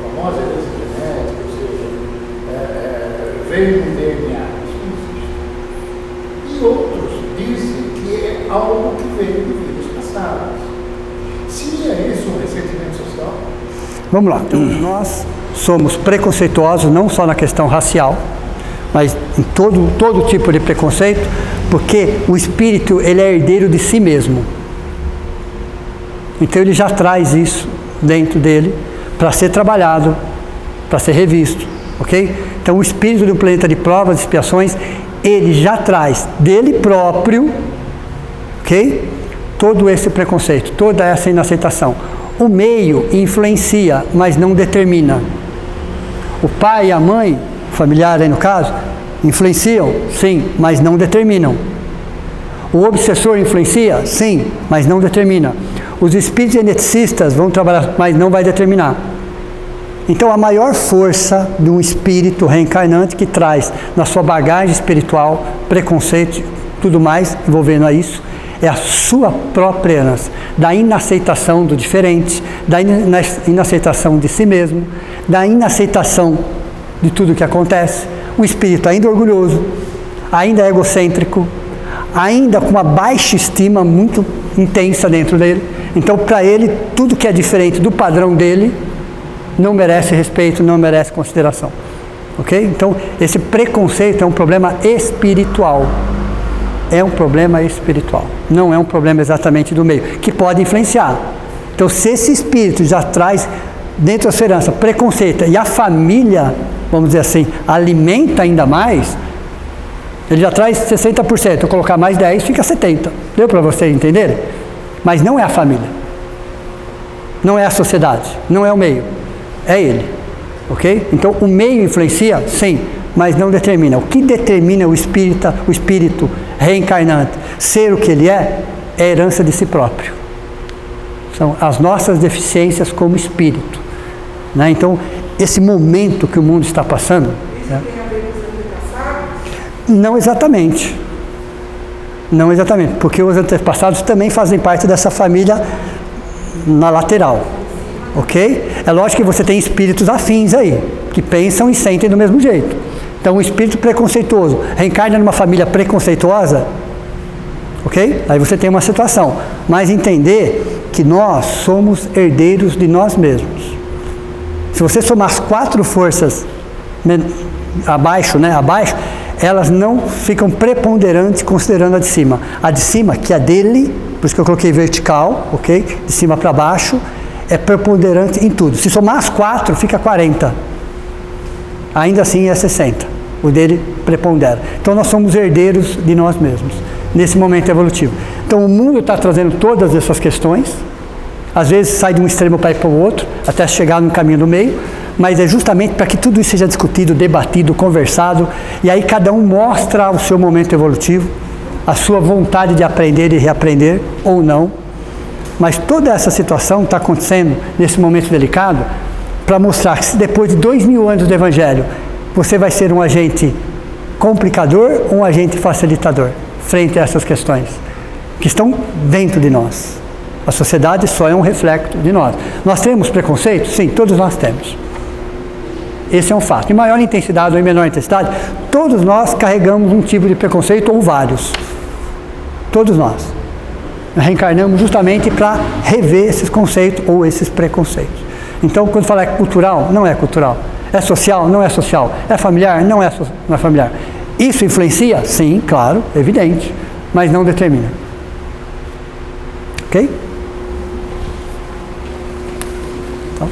famosa herança genética, ou seja, veio no DNA, isso não existe. E outros dizem que é algo que veio de vidas passadas. Se é vamos lá. Então, nós somos preconceituosos, não só na questão racial, mas em todo tipo de preconceito, porque o espírito, ele é herdeiro de si mesmo. Então ele já traz isso dentro dele para ser trabalhado, para ser revisto, ok? Então o espírito do planeta de provas e expiações, ele já traz dele próprio, ok? Todo esse preconceito, toda essa inaceitação. O meio influencia, mas não determina. O pai e a mãe, familiar aí no caso, influenciam, sim, mas não determinam. O obsessor influencia, sim, mas não determina. Os espíritos geneticistas vão trabalhar, mas não vai determinar. Então a maior força de um espírito reencarnante que traz na sua bagagem espiritual, preconceito, tudo mais envolvendo a isso, é a sua própria herança, da inaceitação do diferente, da inaceitação de si mesmo, da inaceitação de tudo que acontece. O espírito ainda orgulhoso, ainda egocêntrico, ainda com uma baixa estima muito intensa dentro dele. Então, para ele, tudo que é diferente do padrão dele não merece respeito, não merece consideração. Ok? Então, esse preconceito é um problema espiritual. É um problema espiritual. Não é um problema exatamente do meio, que pode influenciar. Então, se esse espírito já traz dentro da sua herança preconceito e a família, vamos dizer assim, alimenta ainda mais, ele já traz 60%, eu colocar mais 10, fica 70%. Deu para vocês entenderem? Mas não é a família, não é a sociedade, não é o meio, é ele, ok? Então o meio influencia, sim, mas não determina. O que determina o espírito reencarnante ser o que ele é a herança de si próprio. São as nossas deficiências como espírito, né? Então esse momento que o mundo está passando, né? Não exatamente. Não exatamente, porque os antepassados também fazem parte dessa família na lateral, ok? É lógico que você tem espíritos afins aí, que pensam e sentem do mesmo jeito. Então, um espírito preconceituoso reencarna numa família preconceituosa, ok? Aí você tem uma situação, mas entender que nós somos herdeiros de nós mesmos. Se você somar as 4 forças abaixo, né? Abaixo, elas não ficam preponderantes considerando a de cima. A de cima, que é dele, por isso que eu coloquei vertical, ok? De cima para baixo, é preponderante em tudo. Se somar as 4, fica 40. Ainda assim é 60. O dele prepondera. Então nós somos herdeiros de nós mesmos, nesse momento evolutivo. Então o mundo está trazendo todas essas questões, às vezes sai de um extremo para ir para o outro, até chegar no caminho do meio, mas é justamente para que tudo isso seja discutido, debatido, conversado, e aí cada um mostra o seu momento evolutivo, a sua vontade de aprender e reaprender, ou não. Mas toda essa situação está acontecendo nesse momento delicado para mostrar que se depois de 2000 anos do Evangelho, você vai ser um agente complicador ou um agente facilitador frente a essas questões que estão dentro de nós. A sociedade só é um reflexo de nós. Nós temos preconceito? Sim, todos nós temos. Esse é um fato. Em maior intensidade ou em menor intensidade, todos nós carregamos um tipo de preconceito ou vários. Todos nós. Reencarnamos justamente para rever esses conceitos ou esses preconceitos. Então, quando fala é cultural, não é cultural. É social, não é social. É familiar, não é familiar. Isso influencia? Sim, claro, evidente, mas não determina. Ok? Então.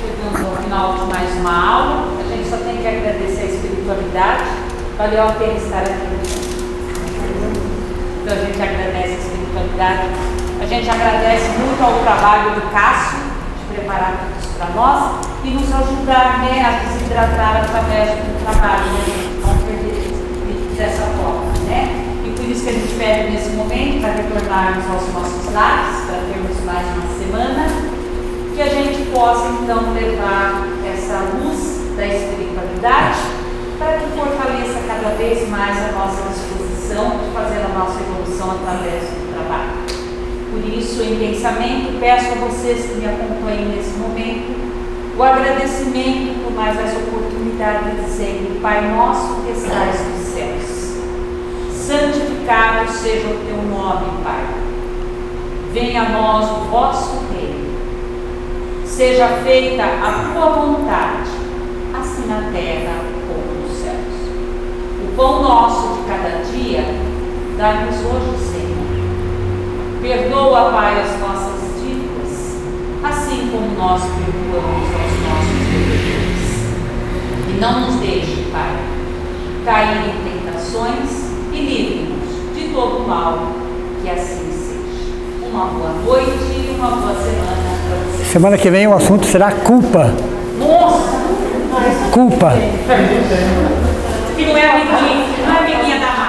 Chegamos ao final de mais uma aula. A gente só tem que agradecer a espiritualidade. Valeu a pena estar aqui. Então a gente agradece a espiritualidade. A gente agradece muito ao trabalho do Cássio de preparar tudo isso para nós e nos ajudar, né, a desidratar através do trabalho, né? Não perder dessa forma, né? E por isso que a gente pede nesse momento para retornarmos aos nossos lares, para termos mais uma semana, que a gente possa então levar essa luz da espiritualidade para que fortaleça cada vez mais a nossa disposição de fazer a nossa evolução através do trabalho. Por isso, em pensamento, peço a vocês que me acompanhem nesse momento o agradecimento por mais essa oportunidade de dizer: Pai nosso que estais nos céus, santificado seja o teu nome, Pai. Venha a nós o vosso reino. Seja feita a tua vontade, assim na terra como nos céus. O pão nosso de cada dia, dai-nos hoje, Senhor. Perdoa, Pai, as nossas dívidas, assim como nós perdoamos aos nossos devedores. E não nos deixe, Pai, cair em tentações e livre-nos de todo o mal, que assim seja. Uma boa noite e uma boa semana para vocês. Semana que vem o assunto será culpa. Nossa! Culpa. Que não é amiguinha da